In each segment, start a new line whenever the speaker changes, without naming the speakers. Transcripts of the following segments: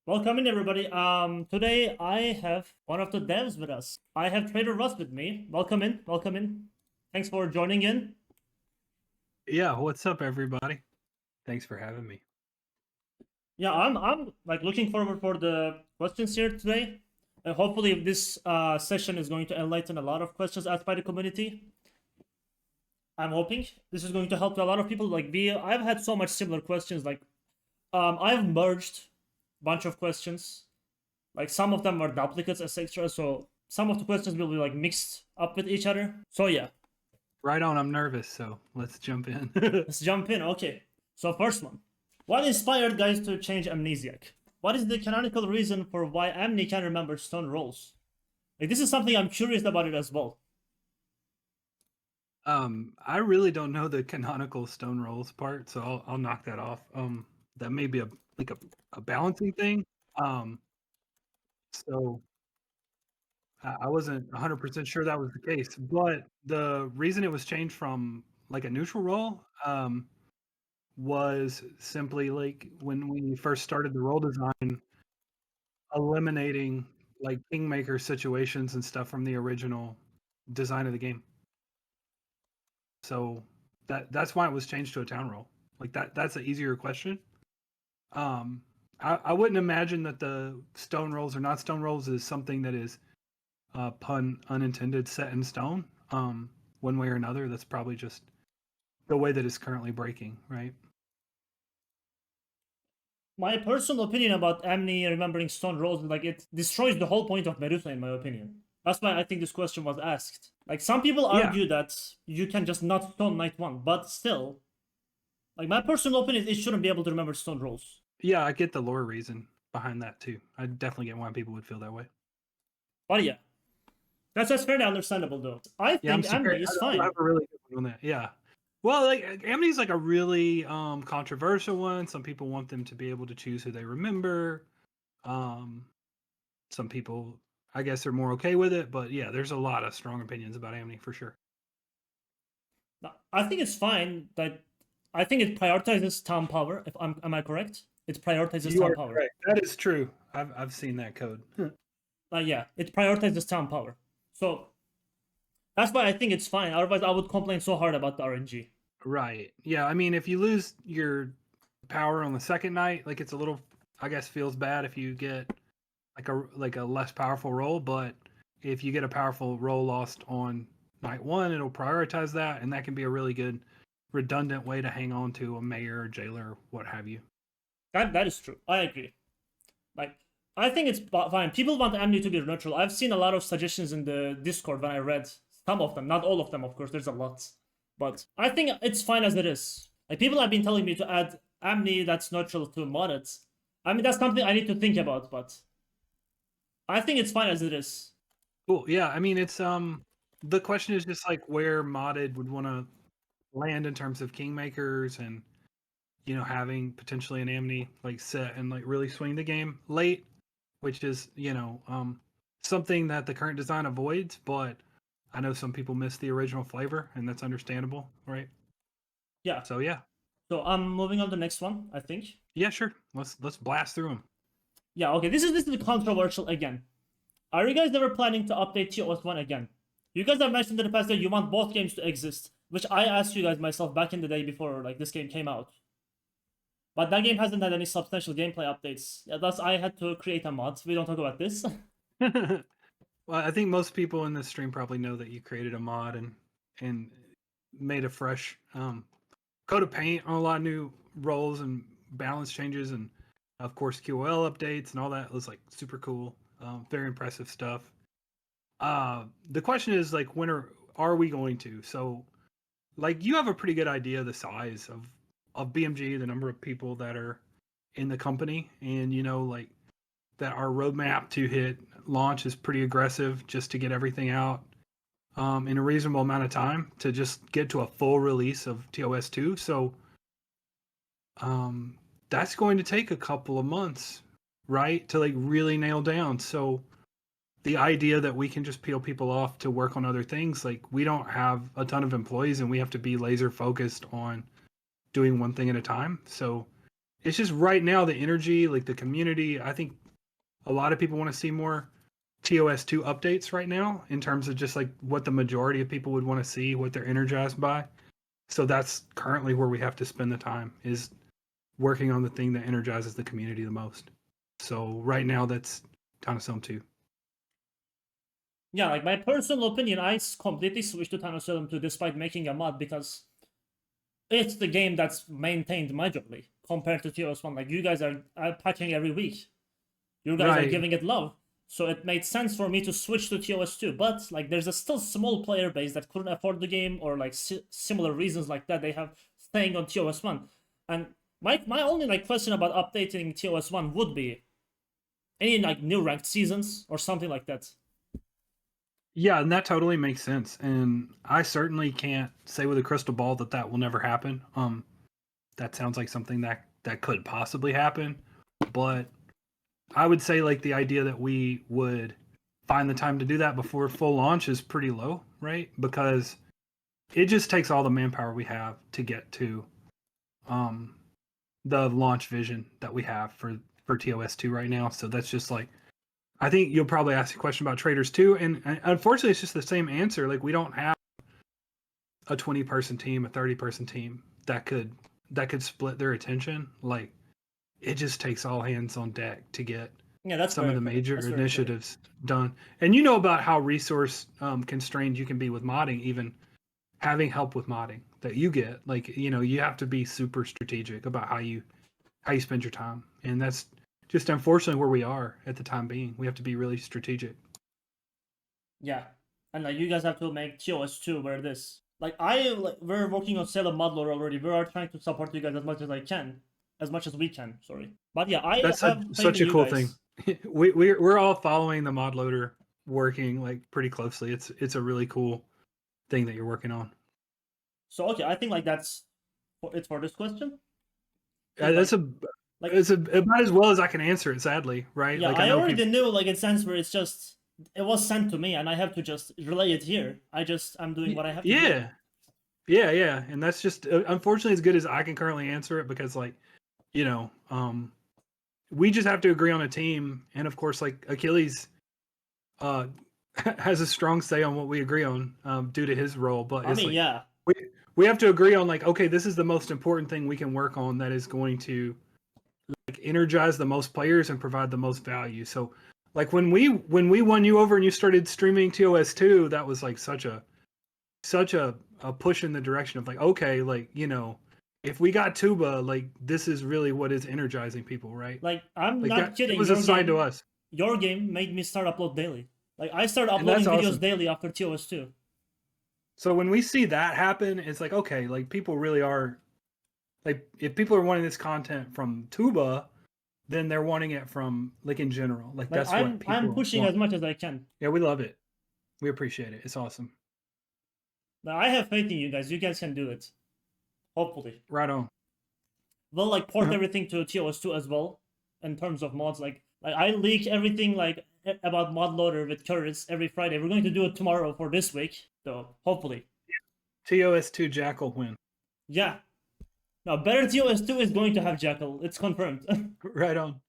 Welcome in, everybody. Today I have one of the devs with us. I have TraitorRus with me. Welcome in. Welcome in. Thanks for joining in.
Yeah, what's up, everybody? Thanks for having me.
Yeah, I'm like looking forward for the questions here today. And hopefully this session is going to enlighten a lot of questions asked by the community. I'm hoping this is going to help a lot of people. I've had so much similar questions. I've merged a bunch of questions. Like some of them are duplicates, etc. So some of the questions will be like mixed up with each other. So yeah,
Right on, I'm nervous, so let's jump in.
let's jump in. Okay. So first one. What inspired guys to change amnesiac? What is the canonical reason for why amne can remember stone rolls? Like this is something I'm curious about it as well.
I really don't know the canonical stone rolls part, so I'll knock that off. That may be a balancing thing. So I wasn't 100% sure that was the case, but the reason it was changed from like a neutral roll, was simply like when we first started the roll design, eliminating like kingmaker situations and stuff from the original design of the game. So that's why it was changed to a town roll. Like that's an easier question. I wouldn't imagine that the stone rolls or not stone rolls is something that is pun unintended set in stone. One way or another. That's probably just the way that it's currently breaking, right?
My personal opinion about amne remembering stone rolls is like it destroys the whole point of Medusa, in my opinion. That's why I think this question was asked. Like some people
Yeah,
argue that you can just not stone knight one, but still, like my personal opinion is it shouldn't be able to remember stone rolls.
yeah, I get the lore reason behind that too. I definitely get why people would feel that way.
But yeah, that's fairly understandable though. I
Yeah, I'm
think
super.
amne is
I
fine.
have a really good one on that. Yeah. Well, like Amne's like a really controversial one. Some people want them to be able to choose who they remember. Um, some people, I guess, are more okay with it. But yeah, there's a lot of strong opinions about Amne for sure.
I think it's fine that I think it prioritizes town power. If am I correct? It prioritizes
You
town
are
power.
correct. That is true. I've seen that code.
Yeah, it prioritizes town power. So that's why I think it's fine. Otherwise, I would complain so hard about the RNG.
Right. Yeah. I mean, if you lose your power on the second night, like it's a little, I guess, feels bad if you get like a less powerful roll. But if you get a powerful roll lost on night one, it'll prioritize that, and that can be a really good redundant way to hang on to a mayor or jailer, what have you.
That is true. I agree. Like I think it's fine. People want amne to be neutral. I've seen a lot of suggestions in the Discord when I read some of them, not all of them, of course. There's a lot, but I think it's fine as it is. Like people have been telling me to add amne that's neutral to modded. I mean that's something I need to think about, but I think it's fine as it is.
Cool. Yeah. I mean, it's the question is just like where modded would want to land in terms of kingmakers and having potentially an amne like set and like really swing the game late, which is something that the current design avoids. But I know some people miss the original flavor, and that's understandable, right?
Yeah.
So yeah,
So I'm moving on to the next one. I think.
yeah, sure. Let's blast through them.
Yeah. Okay. This is controversial again. Are you guys ever planning to update TOS1 again? You guys have mentioned in the past that you want both games to exist, which I asked you guys myself back in the day before like this game came out. But that game hasn't had any substantial gameplay updates. Yeah, thus I had to create a mod. We don't talk about this.
Well, I think most people in this stream probably know that you created a mod and made a fresh coat of paint on a lot of new roles and balance changes, and of course QOL updates and all that. It was like super cool, very impressive stuff. The question is like, when are we going to? So, like, you have a pretty good idea of the size of BMG, the number of people that are in the company, and like that our roadmap to hit launch is pretty aggressive just to get everything out in a reasonable amount of time to just get to a full release of TOS2. So that's going to take a couple of months, right, to like really nail down. So the idea that we can just peel people off to work on other things, like we don't have a ton of employees and we have to be laser focused on doing one thing at a time. So it's just right now the energy, like the community. I think a lot of people want to see more TOS2 updates right now in terms of just like what the majority of people would want to see, what they're energized by. So that's currently where we have to spend the time, is working on the thing that energizes the community the most. So right now that's ToS1 2.
Yeah, like my personal opinion, I completely switched to ToS1 2 despite making a mod because it's the game that's maintained majorly compared to TOS1. Like you guys are patching every week. You guys are giving it love. So it made sense for me to switch to TOS2. But like there's a still small player base that couldn't afford the game or like similar reasons like that they have staying on TOS1. And my only like question about updating TOS1 would be any like new ranked seasons or something like that.
Yeah, and that totally makes sense. And I certainly can't say with a crystal ball that that will never happen. That sounds like something that could possibly happen, but I would say like the idea that we would find the time to do that before full launch is pretty low, right? Because it just takes all the manpower we have to get to the launch vision that we have for TOS2 right now. So that's just like, I think you'll probably ask a question about Traitors 2, and unfortunately it's just the same answer. Like we don't have a 20-person team, a 30-person team that could split their attention. Like it just takes all hands on deck to get some of the major initiatives done. And you know about how resource constrained you can be with modding, even having help with modding that you get. Like, you know, you have to be super strategic about how you spend your time. And that's just unfortunately where we are at the time being. We have to be really strategic.
Yeah. And like you guys have to make TOS2 where this. We're working on Salem mod lore already. We are trying to support you guys as much as I can. As much as we can, sorry. But yeah,
that's such a cool thing. We're all following the mod loader working like pretty closely. It's a really cool thing that you're working on.
So okay, I think like that's it for this question.
That's it's about as well as I can answer it, sadly, right?
Yeah,
like
I already knew like in sense where it's just it was sent to me and I have to just relay it here. I'm doing what I have to do.
Yeah, and that's just unfortunately as good as I can currently answer it, because like, you know, we just have to agree on a team, and of course like Achilles has a strong say on what we agree on due to his role, but it's we have to agree on like, okay, this is the most important thing we can work on that is going to like energize the most players and provide the most value. So like when we won you over and you started streaming TOS2, that was like such a push in the direction of like, okay, like, you know, if we got tuba, like this is really what is energizing people, right?
Like I'm like not kidding.
It was assigned to us.
Your game made me start upload daily. Like I started uploading videos daily after TOS2.
So when we see that happen, it's like, okay, like people really are, like if people are wanting this content from tuba, then they're wanting it from like in general. Like that's what people
I'm pushing
want.
as much as I can.
Yeah, we love it. We appreciate it. It's awesome.
I have faith in you guys. You guys can do it. Hopefully.
Right on.
We'll like port everything to TOS2 as well in terms of mods. Like I leak everything like about mod loader with currents every Friday. We're going to do it tomorrow for this week, so hopefully.
TOS2 Jackal win.
Yeah. Now, BetterTOS2 is going to have Jackal. It's confirmed.
Right on.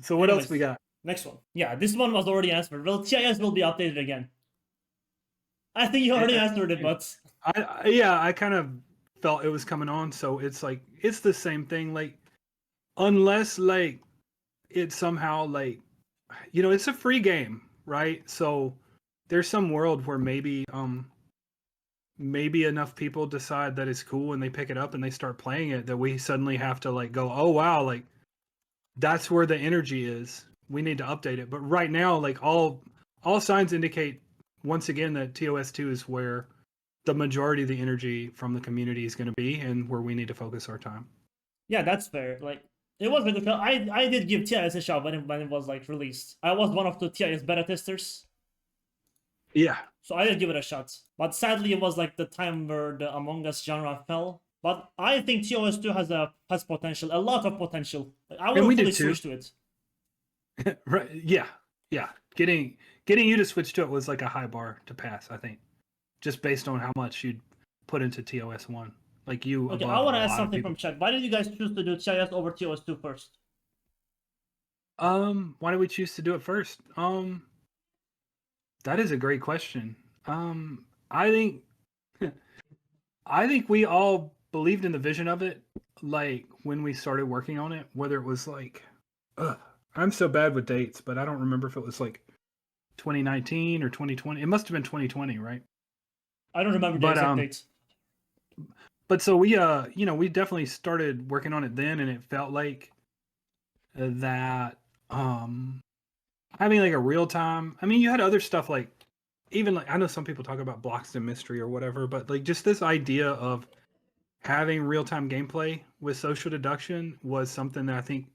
So what else we got?
Next one. Yeah, this one was already answered. Well, TIS will be updated again. I think you already answered it, but
I kind of felt it was coming on. So it's like it's the same thing. Like unless like it somehow like, you know, it's a free game, right? So there's some world where maybe enough people decide that it's cool and they pick it up and they start playing it that we suddenly have to like go, oh wow, like that's where the energy is. We need to update it. But right now, like all signs indicate once again that TOS2 is where the majority of the energy from the community is going to be and where we need to focus our time.
Yeah, that's fair. Like it was really cool. I did give TIS a shot when it was like released. I was one of the TIS beta testers.
Yeah.
So I did give it a shot. But sadly it was like the time where the Among Us genre fell. But I think TOS2 has potential, a lot of potential. Like, I would fully switch to it.
Right. Yeah. Getting you to switch to it was like a high bar to pass, I think. Just based on how much you'd put into TOS1. like you
Okay,
above
I
a
want to ask
lot of
something
people.
from chat. Why did you guys choose to do TIS over TOS2 first?
Why did we choose to do it first? That is a great question. I think I think we all believed in the vision of it, like when we started working on it. Whether it was like, I'm so bad with dates, but I don't remember if it was like 2019 or 2020. It must have been 2020, right?
I don't remember the
But
exact dates.
but so we we definitely started working on it then, and it felt like that having like a real time. I mean, you had other stuff like even like I know some people talk about blocks and mystery or whatever, but like just this idea of having real time gameplay with social deduction was something that I think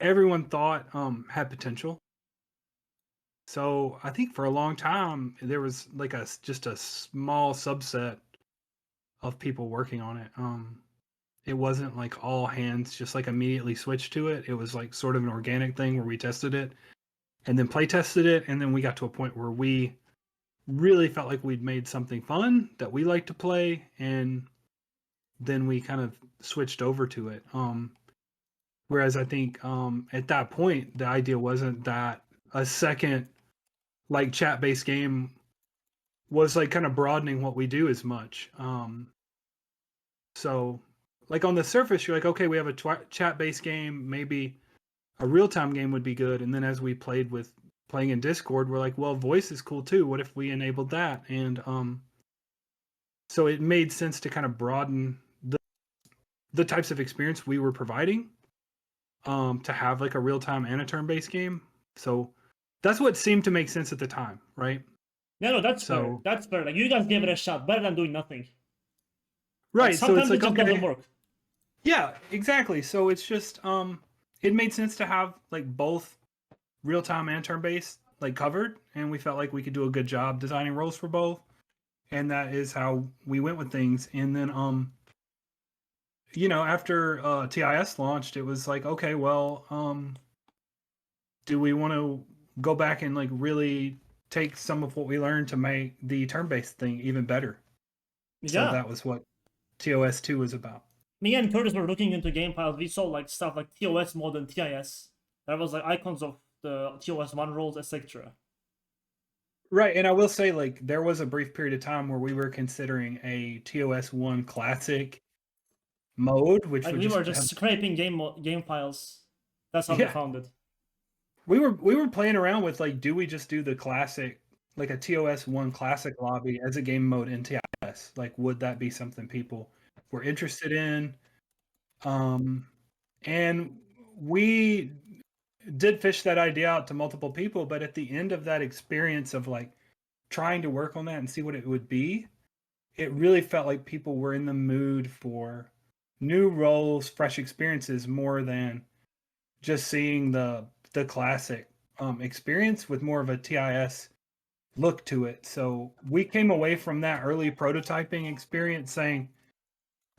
everyone thought had potential. So I think for a long time there was like just a small subset of people working on it. It wasn't like all hands just like immediately switched to it. It was like sort of an organic thing where we tested it and then play tested it, and then we got to a point where we really felt like we'd made something fun that we like to play, and then we kind of switched over to it. Whereas I think at that point the idea wasn't that a second like chat based game was like kind of broadening what we do as much. So like on the surface you're like, okay, we have a chat based game, maybe a real time game would be good. And then as we playing in Discord, we're like, well, voice is cool too. What if we enabled that? And so it made sense to kind of broaden the types of experience we were providing to have like a real time and a turn based game. So that's what seemed to make sense at the time, right?
Yeah, no, that's fair.
So
That's fair. Like, you guys gave it a shot. Better than doing nothing. Like,
right, so it's
sometimes it
like
just doesn't
okay,
work.
yeah, exactly. So it's just it made sense to have like both real time and turn based like covered, and we felt like we could do a good job designing roles for both, and that is how we went with things. And then after TIS launched, it was like, okay, well, do we want to go back and like really take some of what we learned to make the turn-based thing even better? So
Yeah.
that was what TOS2 was about.
Me and Curtis were looking into game files. We saw like stuff like TOS mode and TIS. That was like icons of the TOS1 roles, etc.
Right, and I will say, like, there was a brief period of time where we were considering a TOS1 classic mode, which
Like,
would
we were
just
just
have,
scraping game files. That's how we
yeah.
found it.
We were playing around with like, do we just do the classic, like a TOS1 classic lobby as a game mode in TIS? Like, would that be something people were interested in? And we did fish that idea out to multiple people, but at the end of that experience of like trying to work on that and see what it would be, it really felt like people were in the mood for new roles, fresh experiences more than just seeing the classic experience with more of a TIS look to it. So we came away from that early prototyping experience saying,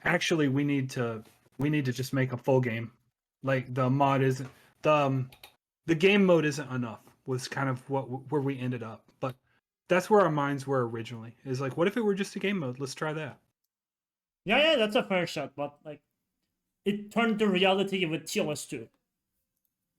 actually, we need to just make a full game. Like the mod isn't the game mode isn't enough. Was kind of where we ended up, but that's where our minds were originally. Is like, what if it were just a game mode? Let's try that.
Yeah, that's a fair shot, but like, it turned to reality with TOS2,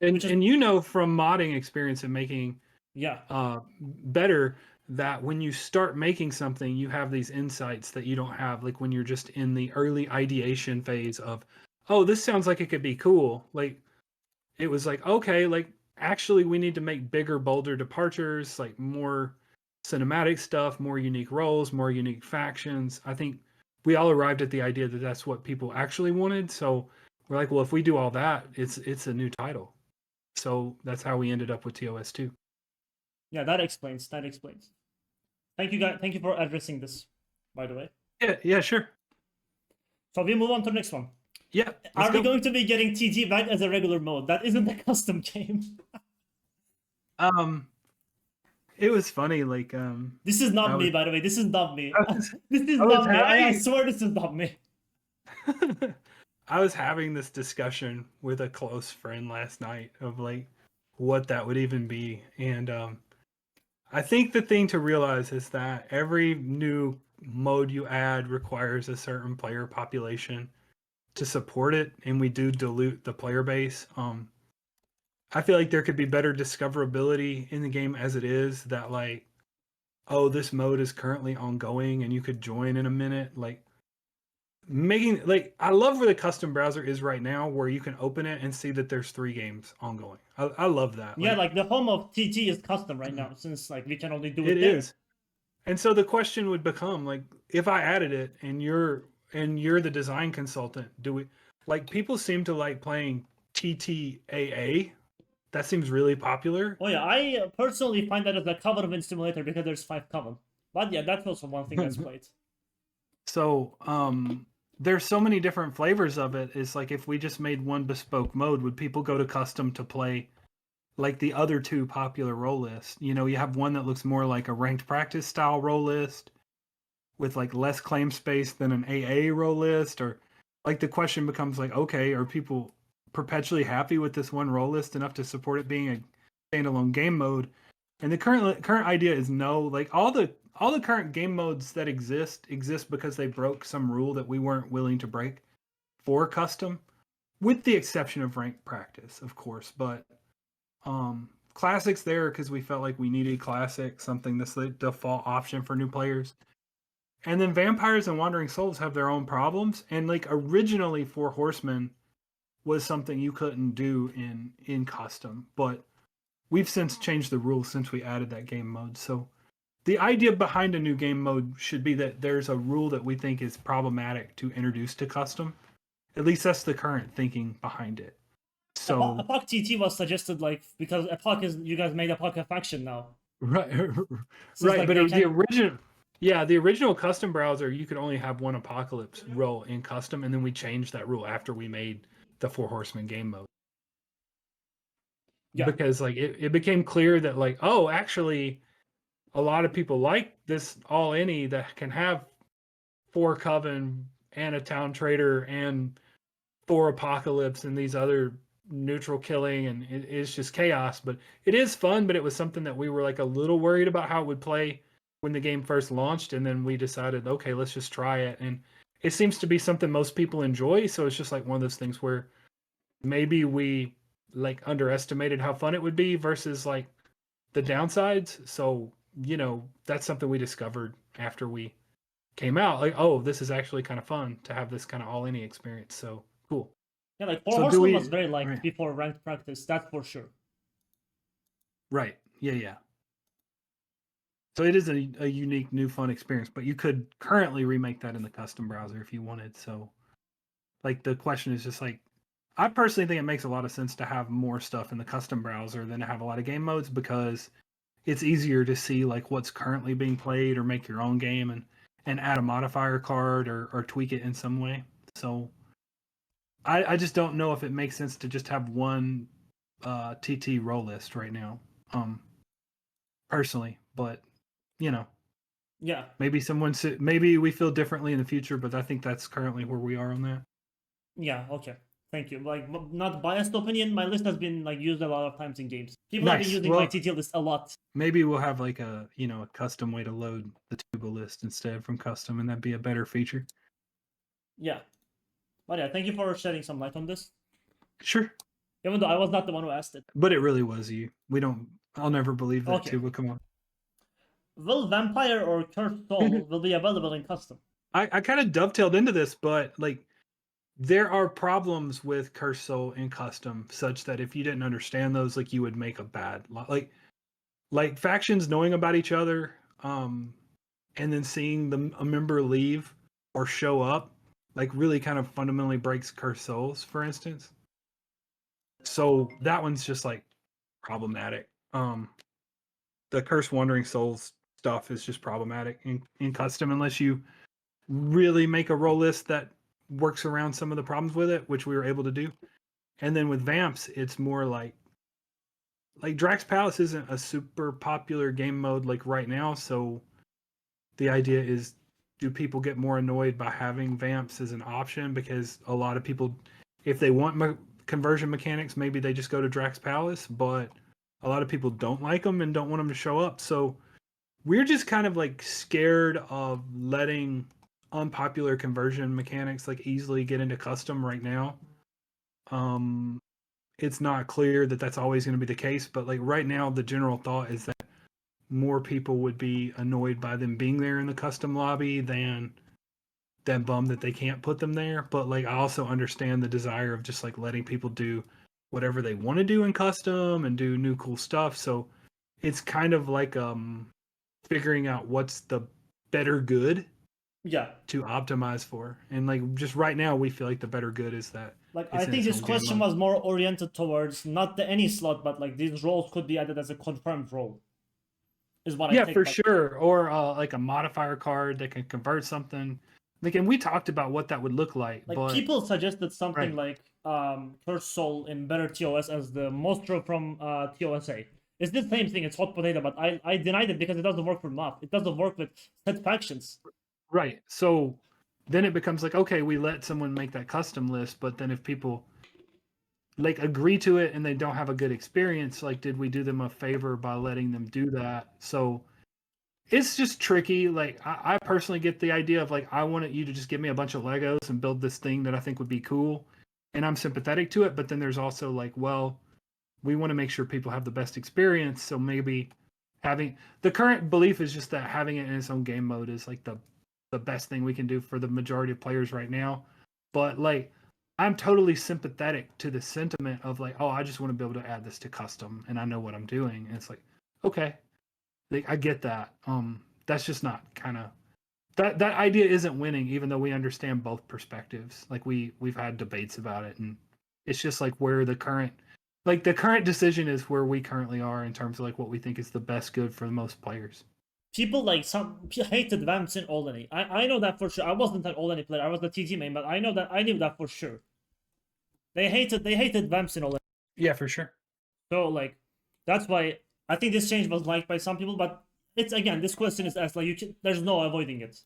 And
which is,
from modding experience and making
yeah.
better, that when you start making something, you have these insights that you don't have like when you're just in the early ideation phase of, oh, this sounds like it could be cool. Like it was like, okay, like actually we need to make bigger, bolder departures, like more cinematic stuff, more unique roles, more unique factions. I think we all arrived at the idea that that's what people actually wanted. So we're like, well, if we do all that, it's a new title. So that's how we ended up with TOS2.
Yeah, that explains. That explains. Thank you, guys. Thank you for addressing this, by the way.
Yeah, sure.
So we move on to the next one.
Yeah, let's
Are we
go.
going to be getting TG back as a regular mode? That isn't a custom game.
Um, it was funny. Like,
This is not
I was,
me, by the way. This is not me.
I was,
This is
I was
not me. I
having,
swear this is not me.
I was having this discussion with a close friend last night of like what that would even be, and I think the thing to realize is that every new mode you add requires a certain player population to support it, and we do dilute the player base. I feel like there could be better discoverability in the game as it is, that like, oh, this mode is currently ongoing and you could join in a minute. Like making, like, I love where the custom browser is right now, where you can open it and see that there's 3 games ongoing. I love that.
Yeah, like the home of TT is custom right now, since like we can only do it
It
there.
is. And so the question would become, like, if I added it and you're the design consultant, do we, like, people seem to like playing TTAA. That seems really popular.
Oh yeah, I personally find that as a common win simulator because there's 5 common. But yeah, that's also one thing that's played.
So, there's so many different flavors of it. It's like, if we just made one bespoke mode, would people go to custom to play like the other 2 popular role lists? You know, you have one that looks more like a ranked practice style role list with like less claim space than an AA role list, or like the question becomes like, okay, are people perpetually happy with this one role list enough to support it being a standalone game mode? And the current idea is no. Like all the current game modes that exist because they broke some rule that we weren't willing to break for custom, with the exception of ranked practice, of course. But classics there because we felt like we needed classic, something that's the default option for new players. And then vampires and wandering souls have their own problems. And like originally, Four Horsemen was something you couldn't do in custom, but we've since changed the rules since we added that game mode. So the idea behind a new game mode should be that there's a rule that we think is problematic to introduce to custom. At least that's the current thinking behind it. So
Epoch TT was suggested like because Epoch is, you guys made Epoch a faction now.
right,
So
right.
like
But
they
the original, yeah, the original custom browser, you could only have one apocalypse role in custom, and then we changed that rule after we made the Four Horsemen game mode.
Yeah.
Because like it became clear that like, oh, actually a lot of people like this all any that can have 4 coven and a town traitor and 4 apocalypse and these other neutral killing, and it's just chaos. But it is fun, but it was something that we were like a little worried about how it would play when the game first launched, and then we decided, okay, let's just try it. And it seems to be something most people enjoy, so it's just like one of those things where maybe we like underestimated how fun it would be versus like the downsides. So, you know, that's something we discovered after we came out. Like, oh, this is actually kind of fun to have this kind of all any experience. So cool.
Yeah, like Four
So
Horsemen was very liked
right.
before ranked practice, that's for sure.
Right. Yeah. So it is a unique new fun experience, but you could currently remake that in the custom browser if you wanted. So like the question is just like, I personally think it makes a lot of sense to have more stuff in the custom browser than to have a lot of game modes, because it's easier to see like what's currently being played or make your own game and add a modifier card or tweak it in some way. So I just don't know if it makes sense to just have one TT role list right now, personally. But you know,
Yeah.
maybe we feel differently in the future, but I think that's currently where we are on that.
Yeah, okay. Thank you. Like, not biased opinion, my list has been like used a lot of times in games. People have been
Nice.
using
Well,
my TT list a lot.
maybe we'll have like a a custom way to load the tuba list instead from custom, and that'd be a better feature.
Yeah. But yeah, thank you for shedding some light on this.
Sure.
Even though I was not the one who asked it.
But it really was you. I'll never believe that
Okay.
too, but come on.
Will Vampire or Cursed Soul will be available in custom?
I kind of dovetailed into this, but like there are problems with Cursed Soul in custom such that if you didn't understand those, like you would make a bad like factions knowing about each other, and then seeing a member leave or show up, like really kind of fundamentally breaks Cursed Souls, for instance. So that one's just like problematic. The Cursed Wandering Souls stuff is just problematic in custom unless you really make a role list that works around some of the problems with it, which we were able to do. And then with Vamps, it's more like Drax Palace isn't a super popular game mode like right now, so the idea is, do people get more annoyed by having Vamps as an option? Because a lot of people, if they want conversion mechanics, maybe they just go to Drax Palace, but a lot of people don't like them and don't want them to show up. So we're just kind of like scared of letting unpopular conversion mechanics like easily get into custom right now. It's not clear that that's always going to be the case, but like right now, the general thought is that more people would be annoyed by them being there in the custom lobby than bummed that they can't put them there. But like I also understand the desire of just like letting people do whatever they want to do in custom and do new cool stuff. So it's kind of like figuring out what's the better good
Yeah.
to optimize for. And like just right now we feel like the better good is that
Like,
it's
I
in
think
its
this
own game
question
mode.
was more oriented towards not the any slot, but like these roles could be added as a confirmed role. Is what I
Yeah,
think.
for
Like,
sure. Or like a modifier card that can convert something. Like, and we talked about what that would look like, but
people suggested something
right,
like Cursed Soul in BetterTOS as the monster from TOSA. It's the same thing. It's hot potato, but I denied it because it doesn't work for Maf. It doesn't work with set factions.
right. So then it becomes like, okay, we let someone make that custom list, but then if people like agree to it and they don't have a good experience, like, did we do them a favor by letting them do that? So it's just tricky. Like, I personally get the idea of like, I wanted you to just give me a bunch of Legos and build this thing that I think would be cool. And I'm sympathetic to it. But then there's also like, well, we want to make sure people have the best experience. So maybe having the current belief is just that having it in its own game mode is like the best thing we can do for the majority of players right now. But like, I'm totally sympathetic to the sentiment of like, oh, I just want to be able to add this to custom and I know what I'm doing. And it's like, okay, like, I get that. That's just not kind of that idea isn't winning, even though we understand both perspectives. Like we've had debates about it, and it's just like where the current decision is where we currently are in terms of like what we think is the best good for the most players.
People like some hated Vamps in Alderney. I know that for sure. I wasn't an Alderney player. I was the TG main, but I knew that for sure. They hated Vamps in Alderney.
Yeah, for sure.
So like that's why I think this change was liked by some people, but it's again this question is asked like there's no avoiding it.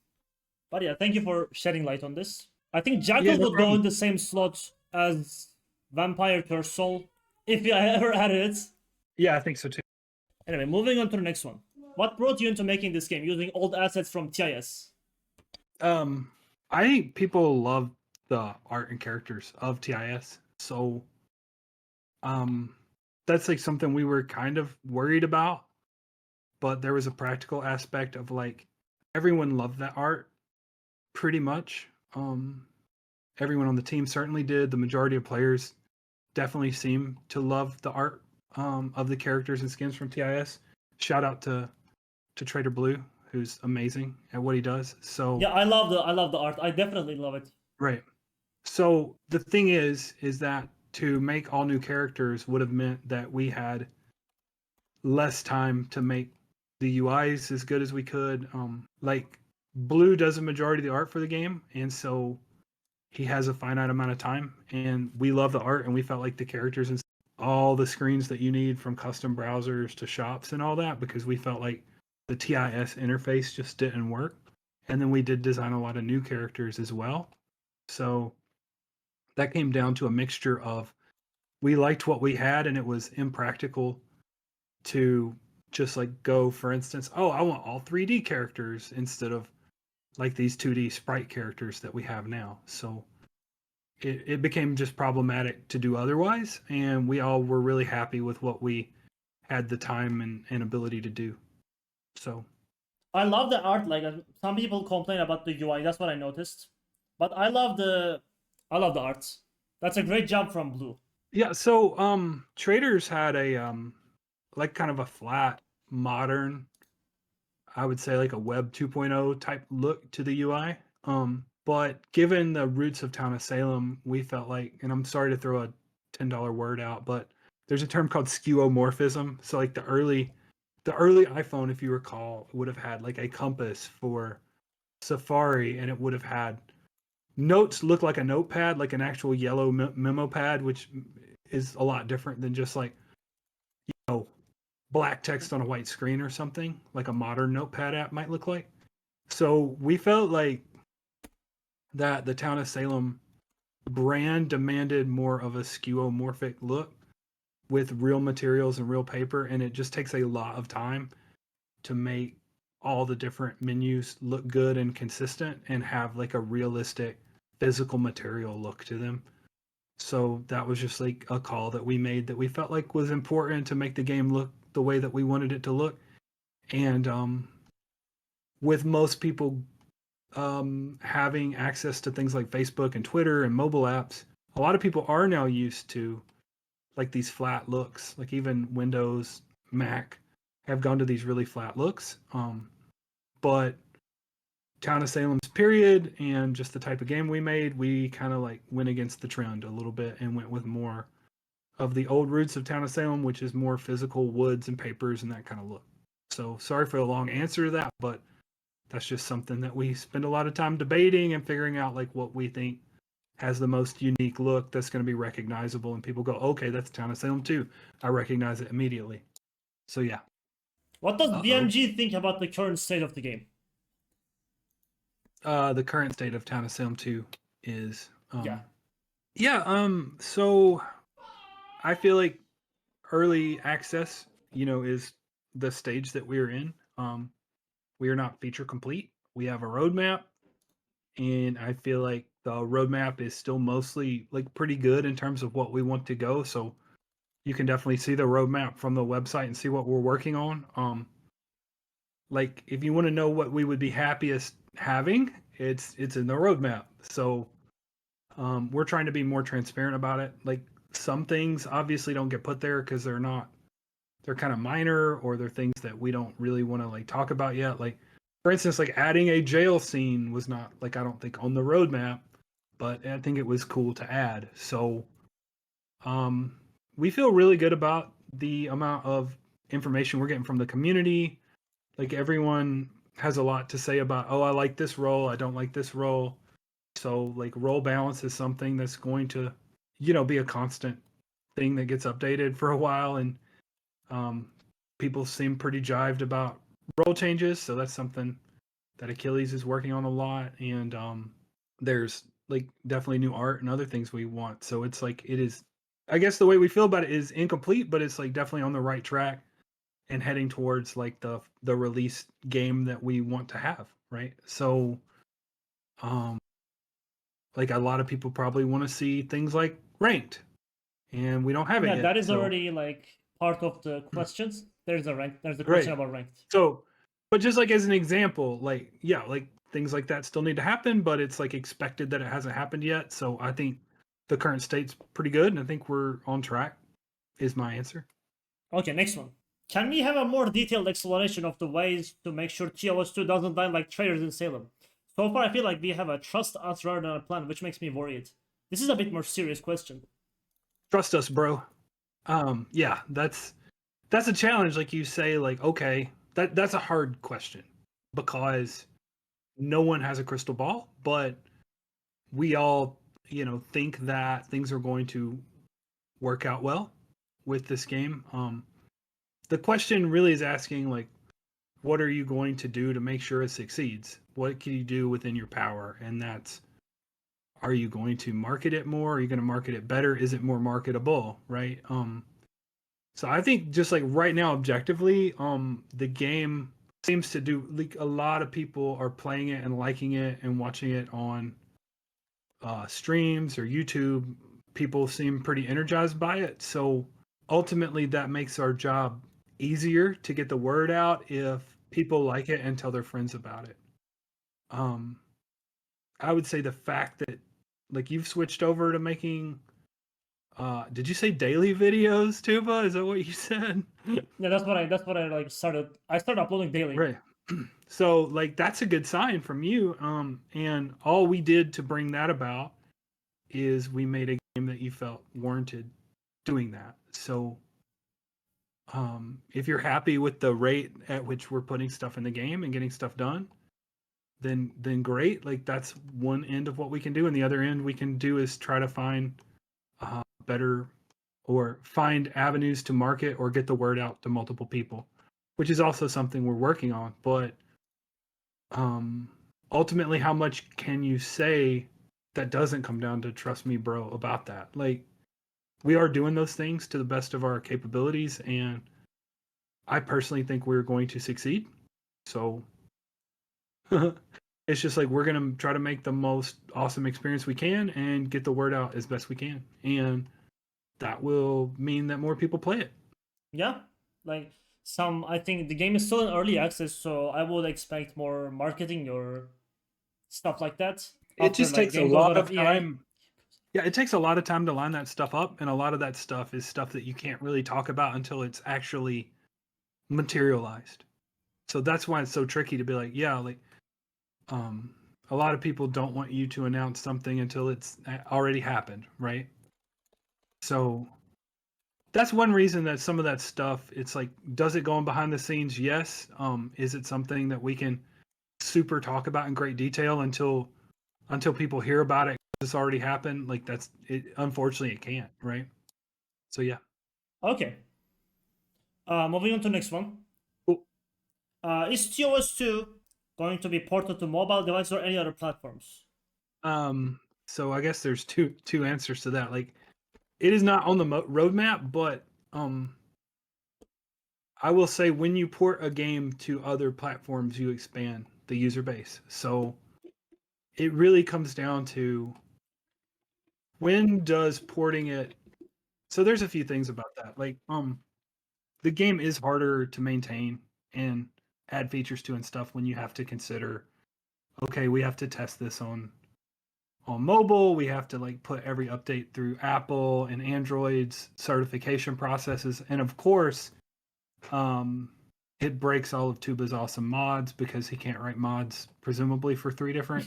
But yeah, thank you for shedding light on this. I think
Yeah,
Jackal
no
would go in
problem.
the same slot as Vampire Curse Soul if you ever added it.
Yeah, I think so too.
Anyway, moving on to the next one. What brought you into making this game using old assets from TIS?
Um, I think people love the art and characters of TIS, so um, that's like something we were kind of worried about, but there was a practical aspect of like everyone loved that art pretty much. Everyone on the team certainly did. The majority of players definitely seem to love the art of the characters and skins from TIS. Shout out to Trader Blue, who's amazing at what he does. So
Yeah, I love the art. I definitely love it.
right. So the thing is that to make all new characters would have meant that we had less time to make the UIs as good as we could. Like Blue does a majority of the art for the game, and so he has a finite amount of time. And we love the art, and we felt like the characters and all the screens that you need from custom browsers to shops and all that, because we felt like the TIS interface just didn't work. And then we did design a lot of new characters as well. So that came down to a mixture of we liked what we had and it was impractical to just like go, for instance, oh, I want all 3D characters instead of like these 2D sprite characters that we have now. So it became just problematic to do otherwise. And we all were really happy with what we had the time and ability to do. So,
I love the art. Like some people complain about the UI. That's what I noticed. But I love the art. That's a great job from Blue.
yeah. So, Traders had a, like kind of a flat, modern, I would say like a Web 2.0 type look to the UI. But given the roots of Town of Salem, we felt like, and I'm sorry to throw a $10 word out, but there's a term called skeuomorphism. So like the early iPhone, if you recall, would have had like a compass for Safari, and it would have had notes look like a notepad, like an actual yellow memo pad, which is a lot different than just like black text on a white screen or something, like a modern notepad app might look like. So we felt like that the Town of Salem brand demanded more of a skeuomorphic look. with real materials and real paper, and it just takes a lot of time to make all the different menus look good and consistent and have like a realistic physical material look to them. So that was just like a call that we made that we felt like was important to make the game look the way that we wanted it to look. And with most people having access to things like Facebook and Twitter and mobile apps, a lot of people are now used to like these flat looks. Like even Windows, Mac have gone to these really flat looks. But Town of Salem's period and just the type of game we made, we kind of like went against the trend a little bit and went with more of the old roots of Town of Salem, which is more physical woods and papers and that kind of look. So sorry for the long answer to that, but that's just something that we spend a lot of time debating and figuring out like what we think has the most unique look that's going to be recognizable, and people go, okay, that's Town of Salem too. I recognize it immediately. So yeah.
What does BMG think about the current state of the game?
The current state of Town of Salem 2 is
yeah.
So I feel like early access, is the stage that we're in. We are not feature complete. We have a roadmap, and I feel like the roadmap is still mostly like pretty good in terms of what we want to go. So you can definitely see the roadmap from the website and see what we're working on. Like if you want to know what we would be happiest having, it's in the roadmap. So we're trying to be more transparent about it. Like some things obviously don't get put there because they're kind of minor, or they're things that we don't really want to like talk about yet. Like for instance, like adding a jail scene was not like, I don't think on the roadmap, but I think it was cool to add. So we feel really good about the amount of information we're getting from the community. Like everyone has a lot to say about, oh, I like this role, I don't like this role. So like role balance is something that's going to, be a constant thing that gets updated for a while. And people seem pretty jived about role changes. So that's something that Achilles is working on a lot. And there's like definitely new art and other things we want. So it's like, it is, I guess the way we feel about it is incomplete, but it's like definitely on the right track and heading towards like the release game that we want to have. Right. So, like a lot of people probably want to see things like ranked, and we don't have it
Yeah,
yet.
that is
So
already like part of the questions. There's a question
right.
about ranked.
So, but just like as an example, like yeah, like things like that still need to happen, but it's like expected that it hasn't happened yet. So I think the current state's pretty good, and I think we're on track. Is my answer.
Okay, next one. Can we have a more detailed explanation of the ways to make sure TOS2 doesn't die like Traitors in Salem? So far, I feel like we have a trust us rather than a plan, which makes me worried. This is a bit more serious question.
Trust us, bro. Yeah, that's a challenge. Like you say, like okay, that's a hard question because no one has a crystal ball, but we all, think that things are going to work out well with this game. The question really is asking like, what are you going to do to make sure it succeeds? What can you do within your power? And that's, are you going to market it more? Are you going to market it better? Is it more marketable? Right. So I think just like right now, objectively, the game seems to do like a lot of people are playing it and liking it and watching it on streams or YouTube. People seem pretty energized by it. So ultimately, that makes our job easier to get the word out if people like it and tell their friends about it. I would say the fact that like you've switched over to making did you say daily videos, Tuba? Is that what you said?
Yeah, that's what I like started. I started uploading daily.
Right. So like that's a good sign from you. And all we did to bring that about is we made a game that you felt warranted doing that. So if you're happy with the rate at which we're putting stuff in the game and getting stuff done, then great. Like that's one end of what we can do, and the other end we can do is try to find better or find avenues to market or get the word out to multiple people, which is also something we're working on. But ultimately, how much can you say that doesn't come down to trust me, bro, about that? Like we are doing those things to the best of our capabilities, and I personally think we're going to succeed. So it's just like we're gonna try to make the most awesome experience we can and get the word out as best we can, and that will mean that more people play it.
Yeah, like I think the game is still in early access, so I would expect more marketing or stuff like that
It
after
just
like
takes a
game goes out
lot
of
of
EA.
time. Yeah, it takes a lot of time to line that stuff up, and a lot of that stuff is stuff that you can't really talk about until it's actually materialized. So that's why it's so tricky to be like, yeah, like a lot of people don't want you to announce something until it's already happened, right? So that's one reason that some of that stuff, it's like, does it go on behind the scenes? Yes. Is it something that we can super talk about in great detail until people hear about it? It's already happened. Like that's it. Unfortunately, it can't. Right. So yeah.
Okay. Moving on to the next one.
Cool.
Is TOS2 going to be ported to mobile devices or any other platforms?
So I guess there's two answers to that. Like, it is not on the roadmap, but I will say when you port a game to other platforms, you expand the user base. So it really comes down to when does porting it. So there's a few things about that. Like, the game is harder to maintain and add features to and stuff when you have to consider, okay, we have to test this on mobile. We have to like put every update through Apple and Android's certification processes, and of course, it breaks all of Tuba's awesome mods because he can't write mods presumably for 3 different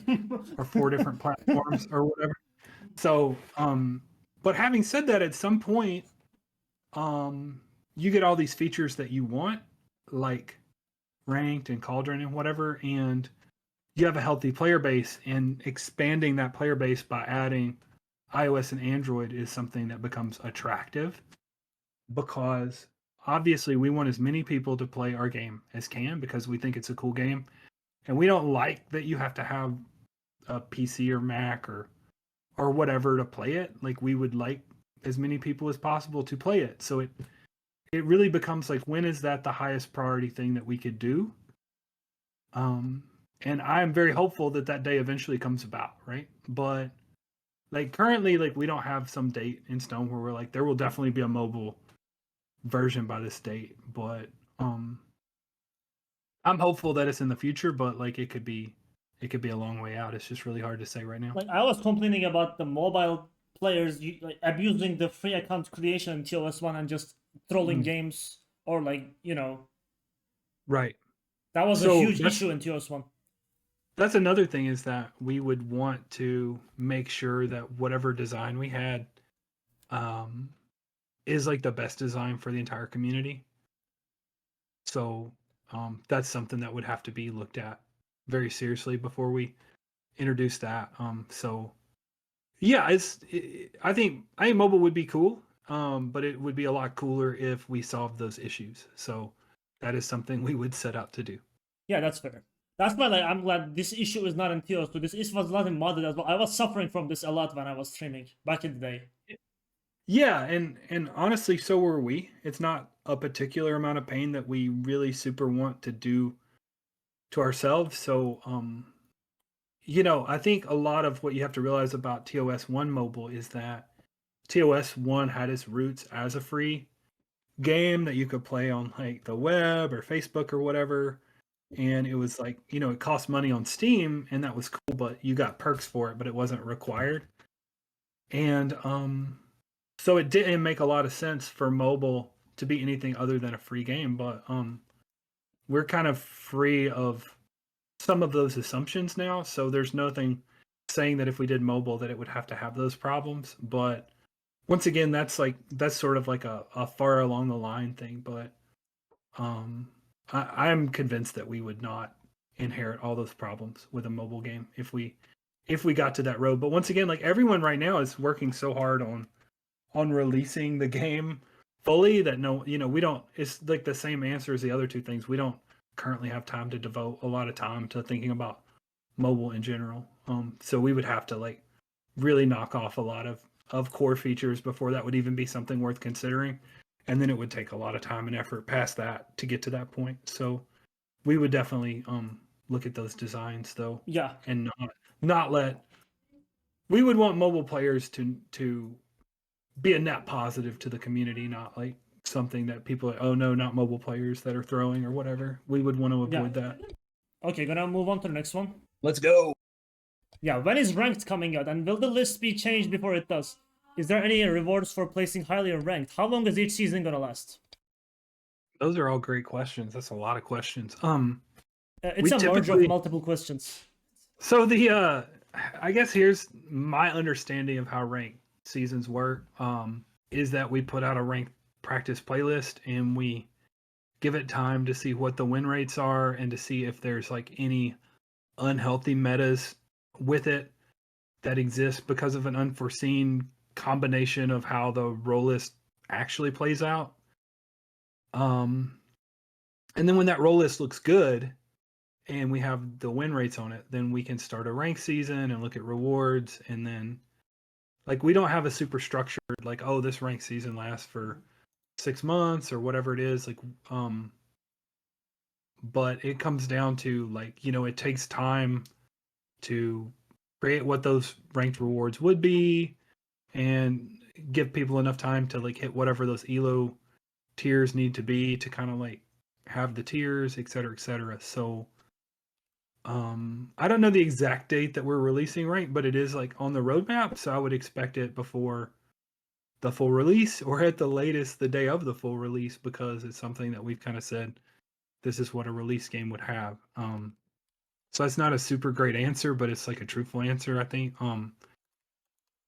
or 4 different platforms or whatever. So, but having said that, at some point, you get all these features that you want, like ranked and cauldron and whatever, and you have a healthy player base, and expanding that player base by adding iOS and Android is something that becomes attractive because obviously we want as many people to play our game as can because we think it's a cool game, and we don't like that you have to have a PC or Mac or whatever to play it. Like, we would like as many people as possible to play it. So it really becomes like, when is that the highest priority thing that we could do? And I'm very hopeful that that day eventually comes about, right? But like currently, like we don't have some date in stone where we're like, there will definitely be a mobile version by this date. But I'm hopeful that it's in the future, but like it could be a long way out. It's just really hard to say right now.
Like I was complaining about the mobile players like, abusing the free account creation in TOS1 and just trolling games, or like
Right.
that was a
So
huge issue in TOS1.
that's another thing, is that we would want to make sure that whatever design we had um, is like the best design for the entire community. So that's something that would have to be looked at very seriously before we introduce that. So yeah, I think mobile would be cool, but it would be a lot cooler if we solved those issues. So that is something we would set out to do.
Yeah, that's fair. That's why like I'm glad this issue is not in TOS2. This issue was not in modded as well. I was suffering from this a lot when I was streaming back in the day.
Yeah, and honestly, so were we. It's not a particular amount of pain that we really super want to do to ourselves. So I think a lot of what you have to realize about TOS1 mobile is that TOS1 had its roots as a free game that you could play on like the web or Facebook or whatever. And it was like, it cost money on Steam, and that was cool, but you got perks for it, but it wasn't required. And so it didn't make a lot of sense for mobile to be anything other than a free game, but we're kind of free of some of those assumptions now, so there's nothing saying that if we did mobile that it would have to have those problems. But once again, that's sort of like a far along the line thing. But I'm convinced that we would not inherit all those problems with a mobile game if we got to that road. But once again, like everyone right now is working so hard on releasing the game fully that we don't. It's like the same answer as the other two things. We don't currently have time to devote a lot of time to thinking about mobile in general. So we would have to like really knock off a lot of of core features before that would even be something worth considering. And then it would take a lot of time and effort past that to get to that point. So we would definitely look at those designs though.
Yeah.
And not let we would want mobile players to be a net positive to the community, not like something that people are, oh no, not mobile players that are throwing or whatever. We would want to avoid that.
Okay, gonna move on to the next one.
Let's go.
Yeah, when is ranked coming out, and will the list be changed before it does? Is there any rewards for placing highly ranked? How long is each season gonna last?
Those are all great questions. That's a lot of questions.
It's a merge of multiple questions.
So the I guess here's my understanding of how ranked seasons work. Is that we put out a ranked practice playlist and we give it time to see what the win rates are and to see if there's like any unhealthy metas with it that exist because of an unforeseen combination of how the role list actually plays out. And then when that role list looks good and we have the win rates on it, then we can start a rank season and look at rewards. And then like we don't have a super structured like, oh, this rank season lasts for 6 months or whatever it is. Like but it comes down to like, you know, it takes time to create what those ranked rewards would be and give people enough time to like hit whatever those elo tiers need to be to kind of like have the tiers, et cetera, et cetera. So I don't know the exact date that we're releasing rank, but it is like on the roadmap, so I would expect it before the full release or at the latest the day of the full release, because it's something that we've kind of said this is what a release game would have. So that's not a super great answer, but it's like a truthful answer, I think.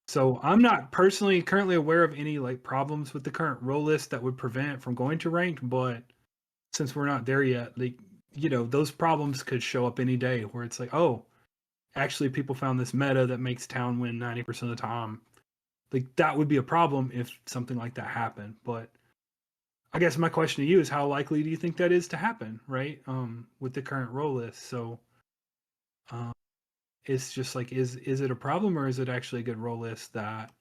So I'm not personally currently aware of any like problems with the current role list that would prevent it from going to ranked, but since we're not there yet, like, you know, those problems could show up any day where it's like, oh, actually people found this meta that makes town win 90% of the time. Like that would be a problem if something like that happened. But I guess my question to you is how likely do you think that is to happen, right? With the current role list. So it's just like, is it a problem or is it actually a good role list that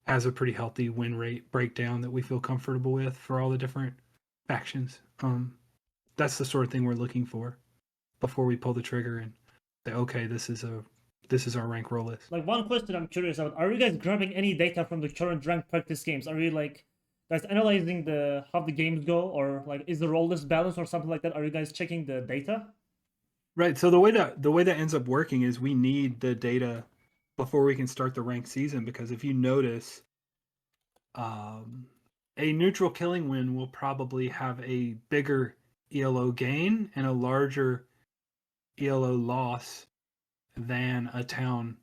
has a pretty healthy win rate breakdown that we feel comfortable with for all the different factions? That's the sort of thing we're looking for before we pull the trigger and say, okay, this is our rank role list.
Like one question I'm curious about: are you guys grabbing any data from the current ranked practice games? Are you like guys analyzing the how the games go, or like is the role list balanced or something like that? Are you guys checking the data?
Right. So the way that ends up working is we need the data before we can start the ranked season, because if you notice, a neutral killing win will probably have a bigger ELO gain and a larger ELO loss than a town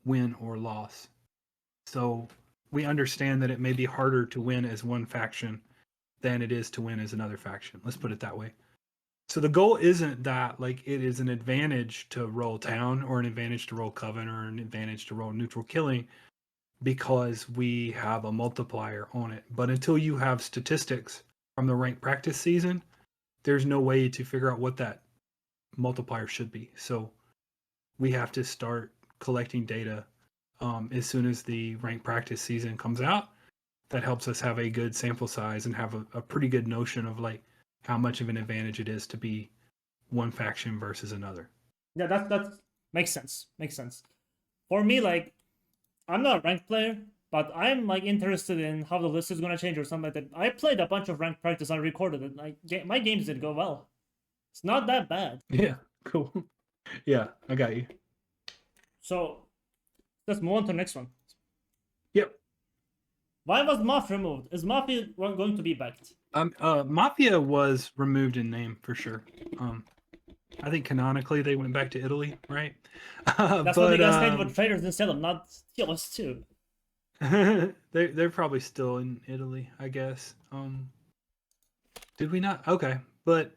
win or loss. So we understand that it may be harder to win as one faction than it is to win as another faction. Let's put it that way. So the goal isn't that like it is an advantage to roll town or an advantage to roll coven or an advantage to roll neutral killing because we have a multiplier on it. But until you have statistics from the ranked practice season, there's no way to figure out what that multiplier should be. So we have to start collecting data as soon as the ranked practice season comes out. That helps us have a good sample size and have a pretty good notion of like how much of an advantage it is to be one faction versus another.
Yeah, that makes sense. Makes sense. For me, like I'm not a ranked player, but I'm like interested in how the list is gonna change or something like that. I played a bunch of ranked practice. I recorded it. My games did go well. It's not that bad.
Yeah, cool. Yeah, I got you.
So let's move on to the next one.
Yep.
Why was Mafia removed? Is Mafia going to be backed?
Mafia was removed in name for sure. I think canonically they went back to Italy, right?
That's what you guys said with Traitors In Salem, not TOS2.
They're probably still in Italy, I guess. Did we not? Okay, but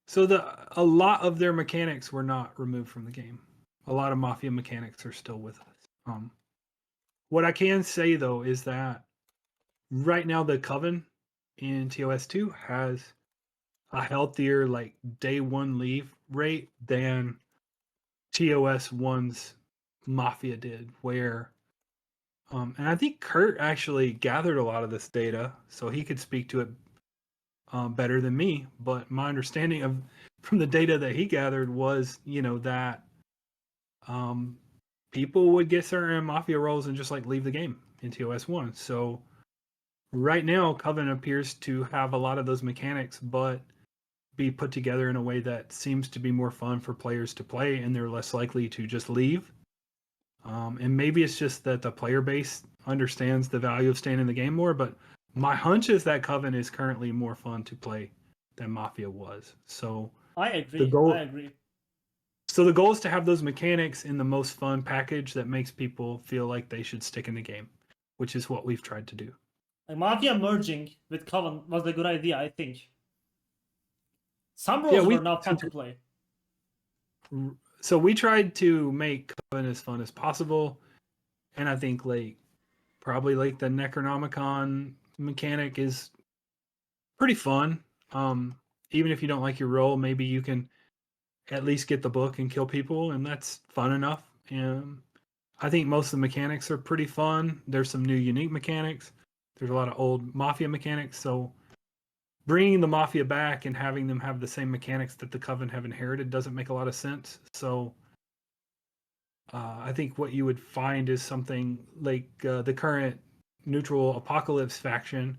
so a lot of their mechanics were not removed from the game. A lot of Mafia mechanics are still with us. What I can say though is that right now the Coven in TOS2 has a healthier like day one leave rate than TOS1's Mafia did, where And I think Kurt actually gathered a lot of this data, so he could speak to it better than me. But my understanding of from the data that he gathered was, that people would get certain Mafia roles and just like leave the game in TOS1. So right now, Coven appears to have a lot of those mechanics, but be put together in a way that seems to be more fun for players to play, and they're less likely to just leave. And maybe it's just that the player base understands the value of staying in the game more, but my hunch is that Coven is currently more fun to play than Mafia was. So
I
the
agree.
goal
I agree.
so the goal is to have those mechanics in the most fun package that makes people feel like they should stick in the game, which is what we've tried to do.
Like Mafia merging with Coven was a good idea, I think. Some
Yeah,
roles were not fun to play.
So we tried to make Coven as fun as possible, and I think probably the Necronomicon mechanic is pretty fun. Even if you don't like your role, maybe you can at least get the book and kill people, and that's fun enough. And I think most of the mechanics are pretty fun. There's some new unique mechanics. There's a lot of old Mafia mechanics, so bringing the Mafia back and having them have the same mechanics that the Coven have inherited doesn't make a lot of sense. So I think what you would find is something like the current neutral Apocalypse faction.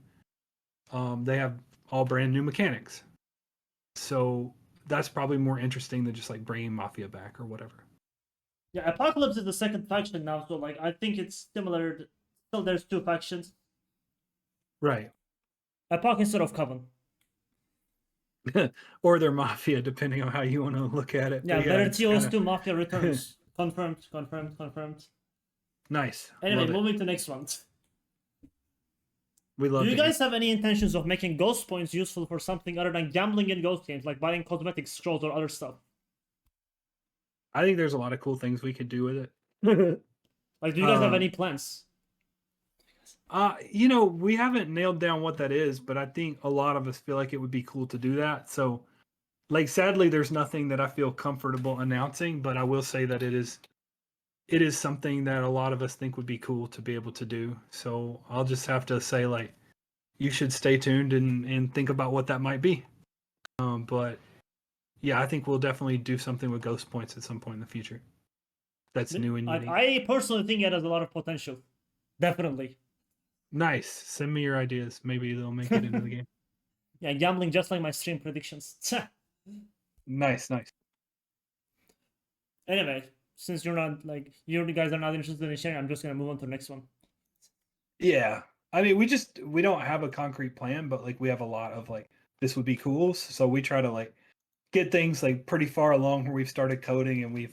They have all brand new mechanics, so that's probably more interesting than just like bringing Mafia back or whatever.
Yeah, Apocalypse is the second faction now, so like I think it's similar. Still, there's two factions.
Right.
Epoch instead of Coven.
Or their Mafia, depending on how you want to look at it.
Yeah,
But yeah, it's kind
BetterTOS2
of
Mafia returns. Confirmed, confirmed, confirmed.
nice.
Anyway,
Love it.
moving to next one.
We love
Do you
to hear.
guys have any intentions of making ghost points useful for something other than gambling in ghost games, like buying cosmetic scrolls or other stuff?
I think there's a lot of cool things we could do with it.
Like, do you guys have any plans?
We haven't nailed down what that is, but I think a lot of us feel like it would be cool to do that. So, sadly, there's nothing that I feel comfortable announcing, but I will say that it is something that a lot of us think would be cool to be able to do. So I'll just have to say, you should stay tuned and think about what that might be. But yeah, I think we'll definitely do something with ghost points at some point in the future. That's new and unique.
I personally think it has a lot of potential. Definitely.
Nice. Send me your ideas. Maybe they'll make it into the game.
Yeah, gambling just like my stream predictions.
Nice.
Anyway, since you're not you guys are not interested in sharing, I'm just gonna move on to the next one.
Yeah. I mean, we don't have a concrete plan, but we have a lot of this would be cool. So we try to get things pretty far along where we've started coding, and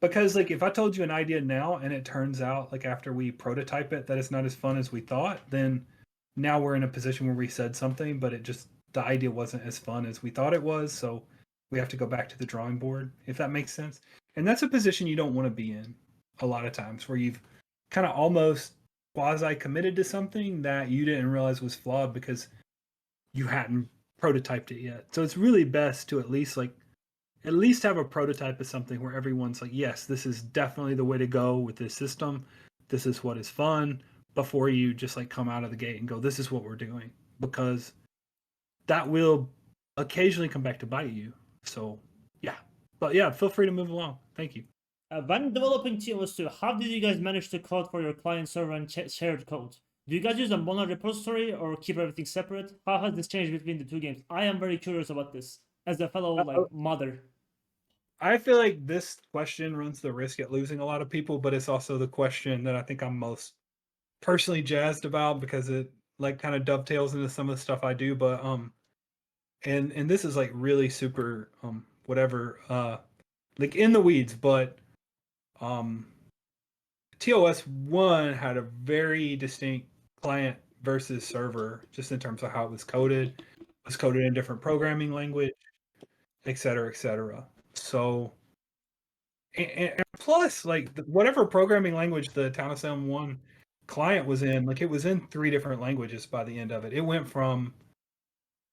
because if I told you an idea now and it turns out after we prototype it that it's not as fun as we thought, then now we're in a position where we said something, but the idea wasn't as fun as we thought it was. So we have to go back to the drawing board, if that makes sense. And that's a position you don't want to be in a lot of times, where you've kind of almost quasi committed to something that you didn't realize was flawed because you hadn't prototyped it yet. So it's really best to at least have a prototype of something where everyone's yes, this is definitely the way to go with this system. This is what is fun, before you just come out of the gate and go, this is what we're doing, because that will occasionally come back to bite you. So yeah, but yeah, feel free to move along. Thank you.
When developing TOS2, how did you guys manage to code for your client server and shared code? Do you guys use a mono repository or keep everything separate? How has this changed between the two games? I am very curious about this as a fellow mother.
I feel like this question runs the risk at losing a lot of people, but it's also the question that I think I'm most personally jazzed about, because it kind of dovetails into some of the stuff I do. But and this is really super whatever in the weeds, but TOS1 had a very distinct client versus server, just in terms of how it was coded. It was coded in different programming language, et cetera. So, and plus, whatever programming language the Town of Salem 1 client was in, it was in 3 different languages by the end of it. It went from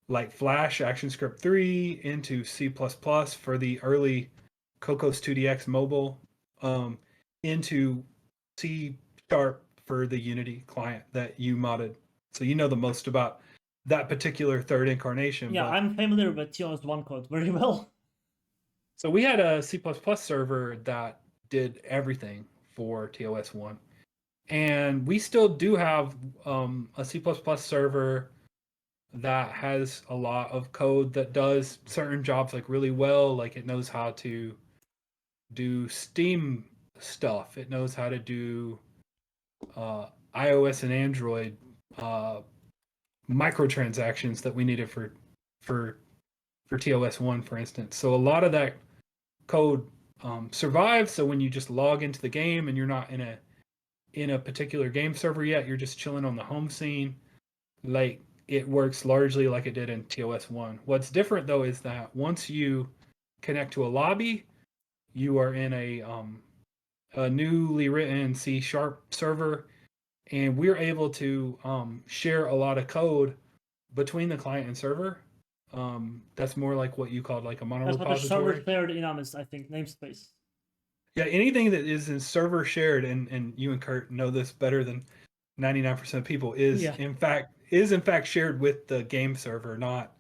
Flash ActionScript 3 into C++ for the early Cocos 2DX mobile, into C# for the Unity client that you modded. So you know the most about that particular third incarnation.
Yeah,
but...
I'm familiar with TOS1 code very well.
So we had a C++ server that did everything for TOS1. And we still do have a C++ server that has a lot of code that does certain jobs like really well. Like it knows how to do Steam stuff. It knows how to do iOS and Android microtransactions that we needed for TOS1, for instance. So a lot of that code survives. So when you just log into the game and you're not in a particular game server yet, you're just chilling on the home scene, like it works largely like it did in TOS1. What's different though is that once you connect to a lobby, you are in a newly written C# server, and we're able to share a lot of code between the client and server. That's more like what you called like a
That's what the server
monorepository.
shared in I think, namespace.
Yeah, anything that is in server shared, and you and Kurt know this better than 99% of people, is
Yeah.
in fact shared with the game server, not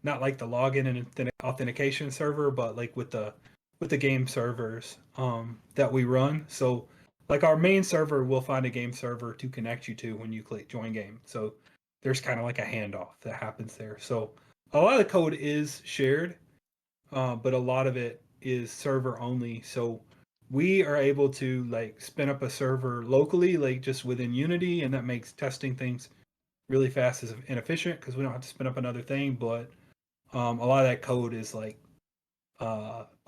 like the login and authentication server, but like with the game servers that we run. So like our main server will find a game server to connect you to when you click join game. So there's kind of like a handoff that happens there. So a lot of the code is shared, but a lot of it is server only. So we are able to like spin up a server locally, like just within Unity, and that makes testing things really fast and efficient because we don't have to spin up another thing. But a lot of that code is like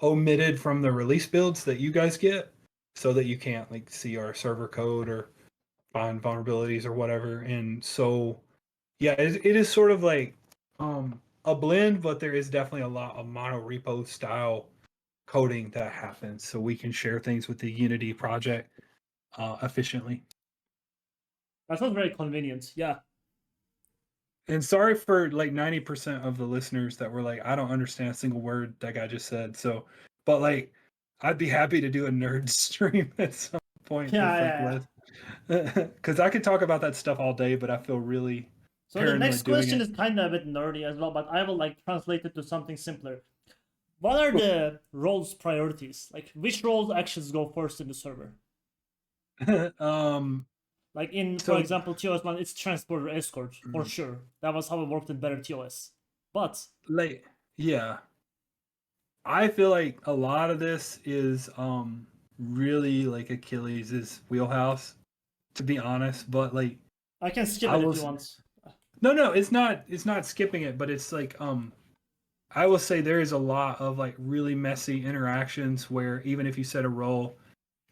omitted from the release builds that you guys get, so that you can't like see our server code or find vulnerabilities or whatever. And so yeah, it is sort of like a blend, but there is definitely a lot of monorepo style coding that happens, so we can share things with the Unity project efficiently.
That was very convenient. Yeah.
And sorry for like 90% of the listeners that were like, I don't understand a single word that guy just said. So, but like, I'd be happy to do a nerd stream at some point.
Yeah,
That's like
yeah,
less, because I could talk about that stuff all day, but I feel really
So the next
paranoid doing
question
it.
is kind of a bit nerdy as well, but I will like translate it to something simpler. What are the roles priorities? Like which roles actions go first in the server?
um,
Like in, for
so
example, TOS1, it's transporter escort for sure. That was how it worked in BetterTOS. But
like, yeah, I feel like a lot of this is really like Achilles' wheelhouse, to be honest. But like,
I can skip
I
it
will
if you want.
no, it's not skipping it, but it's like I will say there is a lot of like really messy interactions where even if you set a role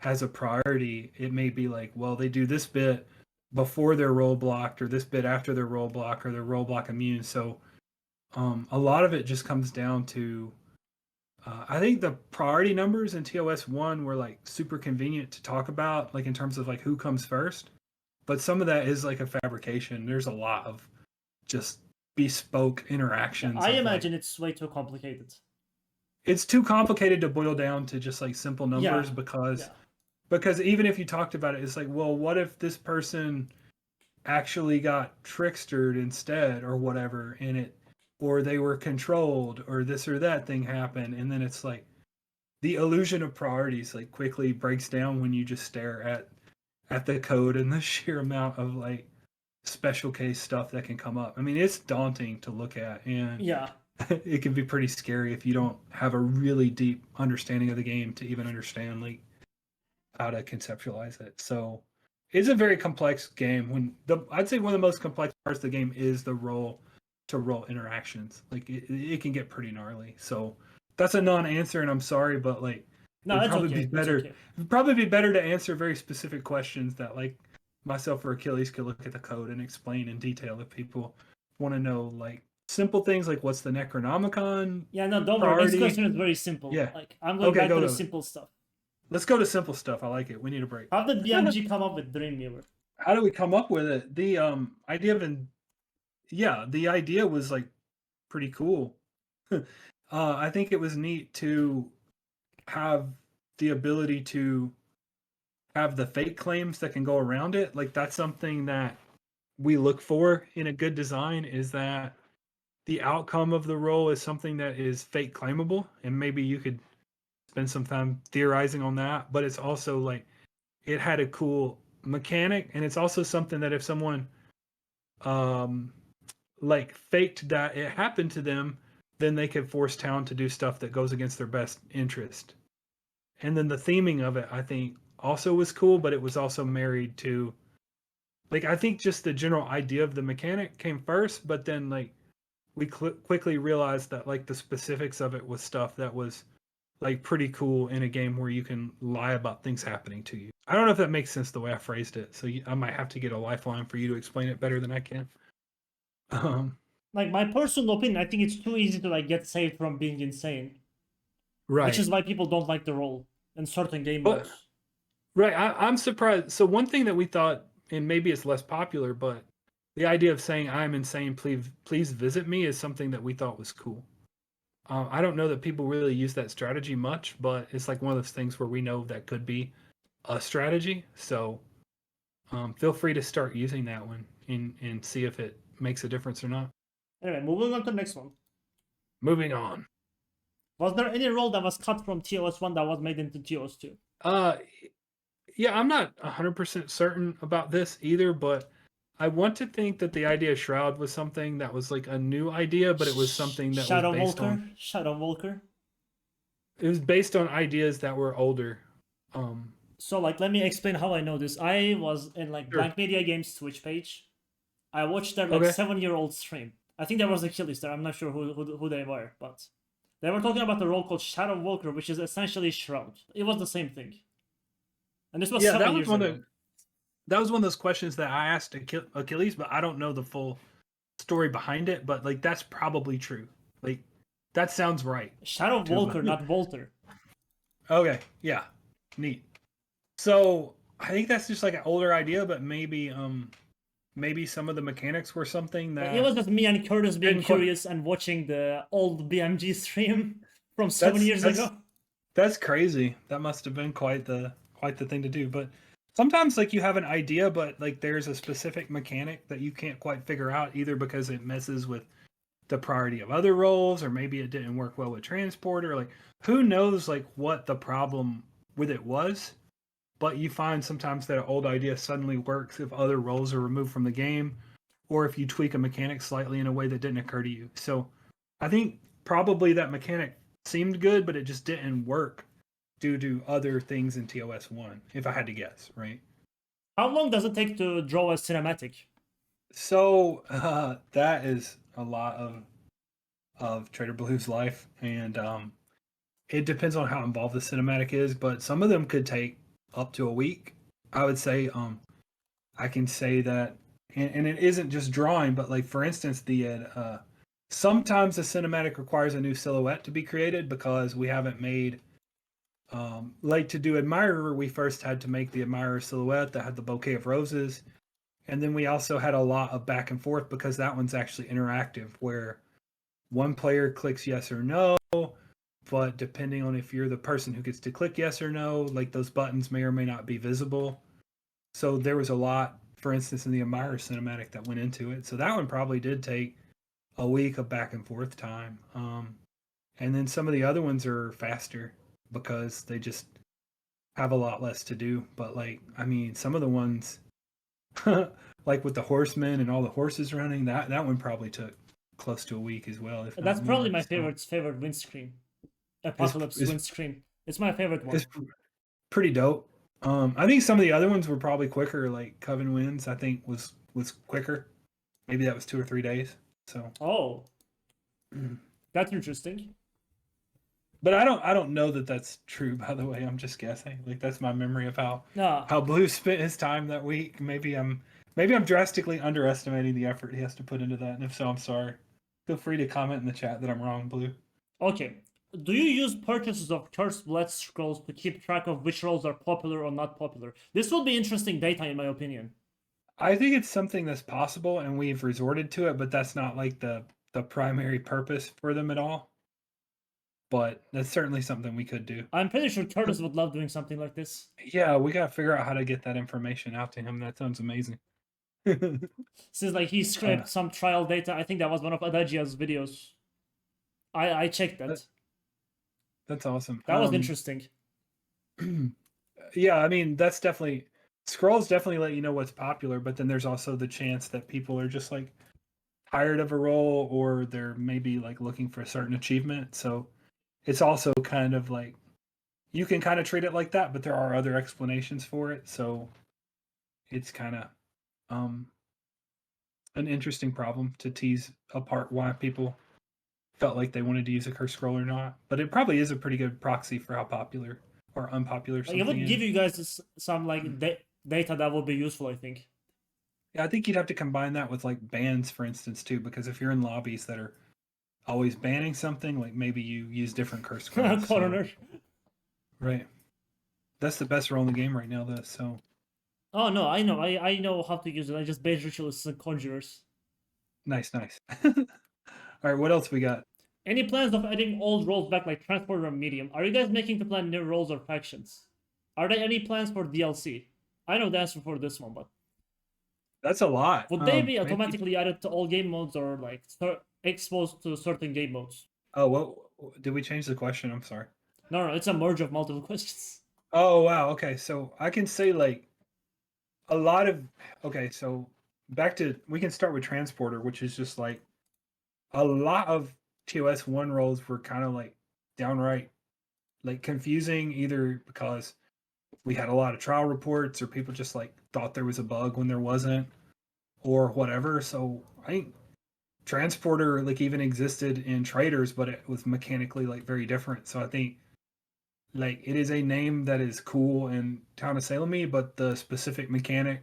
has a priority, it may be like, well, they do this bit before they're role blocked, or this bit after their role block, or they're role block immune. So a lot of it just comes down to I think the priority numbers in TOS1 were like super convenient to talk about, like in terms of like who comes first. But some of that is like a fabrication. There's a lot of just bespoke
Yeah,
interactions
I
of like
imagine it's way too complicated.
it's too complicated to boil down to just like simple
Yeah,
numbers because
yeah,
even if you talked about it, it's like, well, what if this person actually got trickstered instead or whatever, and it, or they were controlled, or this or that thing happened, and then it's like the illusion of priorities like quickly breaks down when you just stare at the code and the sheer amount of like special case stuff that can come up. I mean, it's daunting to look at, and
yeah.
it can be pretty scary if you don't have a really deep understanding of the game to even understand like how to conceptualize it. So it's a very complex game. When I'd say one of the most complex parts of the game is the role to role interactions. Like it can get pretty gnarly. So that's a non-answer, and I'm sorry, but like
No,
it'd
that's
probably be
okay. That's
better.
okay.
It'd probably be better to answer very specific questions that like myself or Achilles could look at the code and explain in detail if people want to know like simple things like what's the Necronomicon
Yeah, no, don't worry. Next
priority.
question is very simple.
Yeah.
Like I'm going
Okay,
back to
go
the
go.
simple stuff.
Let's go to simple stuff. I like it. We need a break.
How did BMG come up with Dreamweaver?
How do we come up with it? The idea of the idea was like pretty cool. I think it was neat to have the ability to have the fake claims that can go around it. Like that's something that we look for in a good design, is that the outcome of the roll is something that is fake claimable, and maybe you could spend some time theorizing on that. But it's also like it had a cool mechanic, and it's also something that if someone like faked that it happened to them, then they could force town to do stuff that goes against their best interest. And then the theming of it, I think, also was cool, but it was also married to, like, I think just the general idea of the mechanic came first, but then like we quickly realized that like the specifics of it was stuff that was like pretty cool in a game where you can lie about things happening to you. I don't know if that makes sense the way I phrased it, so I might have to get a lifeline for you to explain it better than I can.
Like my personal opinion, I think it's too easy to like get saved from being insane, which
Right.
is why people don't like the role in certain game
But
modes.
right, I'm surprised. So one thing that we thought, and maybe it's less popular, but the idea of saying "I'm insane, please visit me" is something that we thought was cool. I don't know that people really use that strategy much, but it's like one of those things where we know that could be a strategy. So feel free to start using that one and see if it makes a difference or not.
Anyway, moving on to the next one.
Moving on.
Was there any role that was cut from TOS1 that was made into TOS2?
Yeah, I'm not 100% certain about this either, but I want to think that the idea of Shroud was something that was like a new idea, but it was something that was
Shadow
based on
Walker? Shadow Walker?
it was based on ideas that were older.
So like let me explain how I know this. I was in like
Sure.
Blank Media Games Twitch page. I watched their like
Okay.
7-year-old stream. I think there was Achilles there. I'm not sure who they were, but they were talking about a role called Shadow Walker, which is essentially Shroud. It was the same thing, and this was
Yeah,
7 years ago.
that was one of those questions that I asked Achilles, but I don't know the full story behind it. But like that's probably true. Like that sounds right.
Shadow Walker, not Walter.
Okay, yeah, neat. So I think that's just like an older idea, but maybe some of the mechanics were something
Like it was
that
just me and Curtis being
didn't quite.
curious and watching the old BMG stream from seven
That's
years
that's
ago.
that's crazy. That must have been quite the thing to do. But sometimes like you have an idea, but like there's a specific mechanic that you can't quite figure out, either because it messes with the priority of other roles, or maybe it didn't work well with transporter. Like who knows like what the problem with it was. But you find sometimes that an old idea suddenly works if other roles are removed from the game, or if you tweak a mechanic slightly in a way that didn't occur to you. So I think probably that mechanic seemed good, but it just didn't work due to other things in TOS1, if I had to guess, right?
How long does it take to draw a cinematic?
So that is a lot of Trader Blue's life, and it depends on how involved the cinematic is, but some of them could take up to a week. I would say I can say that, and it isn't just drawing, but like for instance, the sometimes the cinematic requires a new silhouette to be created because we haven't made like to do Admirer. We first had to make the Admirer silhouette that had the bouquet of roses, and then we also had a lot of back and forth because that one's actually interactive, where one player clicks yes or no, but depending on if you're the person who gets to click yes or no, like those buttons may or may not be visible. So there was a lot, for instance, in the Admirer cinematic that went into it. So that one probably did take a week of back and forth time. And then some of the other ones are faster because they just have a lot less to do. But like, I mean, some of the ones, like with the horsemen and all the horses running, that one probably took close to a week as well, if
That's
not
probably
more.
my
So
favorite win screen.
it's
Apocalypse
it's
win screen. It's my favorite one.
it's pretty dope. I think some of the other ones were probably quicker. Like Coven Winds, I think was quicker. Maybe that was 2 or 3 days. So,
Oh, that's interesting.
but I don't know that that's true. By the way, I'm just guessing. Like that's my memory of
Ah,
how Blue spent his time that week. Maybe I'm drastically underestimating the effort he has to put into that. And if so, I'm sorry. Feel free to comment in the chat that I'm wrong, Blue.
okay. Do you use purchases of cursed blood scrolls to keep track of which rolls are popular or not popular? This will be interesting data, in my opinion.
I think it's something that's possible, and we've resorted to it, but that's not like the primary purpose for them at all. but that's certainly something we could do.
I'm pretty sure Curtis would love doing something like this.
Yeah, we gotta figure out how to get that information out to him. That sounds amazing.
Since like he scraped some trial data, I think that was one of Adagia's videos. I checked that.
That's awesome.
That was interesting.
Yeah, I mean that's definitely scrolls definitely let you know what's popular, but then there's also the chance that people are just like tired of a role or they're maybe like looking for a certain achievement. So it's also kind of like you can kind of treat it like that, but there are other explanations for it. So it's kind of an interesting problem to tease apart why people felt like they wanted to use a curse scroll or not. But it probably is a pretty good proxy for how popular or unpopular
Like, it
something
would
is.
give you guys some like data that would be useful, I think.
Yeah, I think you'd have to combine that with like bans, for instance, too, because if you're in lobbies that are always banning something, like maybe you use different curse scrolls.
Coroner.
Right. That's the best role in the game right now, though. So.
Oh no, I know. I know how to use it. I just base ritualists and conjurers.
Nice. All right, what else we got?
Any plans of adding old roles back like transporter and medium? Are you guys making to plan new roles or factions? Are there any plans for DLC? I know the answer for this one, but
That's a lot.
would they be automatically added to all game modes or like exposed to certain game modes?
Oh, what did we change the question? I'm sorry.
No, it's a merge of multiple questions.
Oh wow. Okay, so I can say like a lot of. Okay, so back to we can start with transporter, which is just like a lot of TOS1 roles were kind of like downright like confusing, either because we had a lot of trial reports or people just like thought there was a bug when there wasn't or whatever. So I think transporter like even existed in Traitors, but it was mechanically like very different. So I think like it is a name that is cool in Town of Salem, but the specific mechanic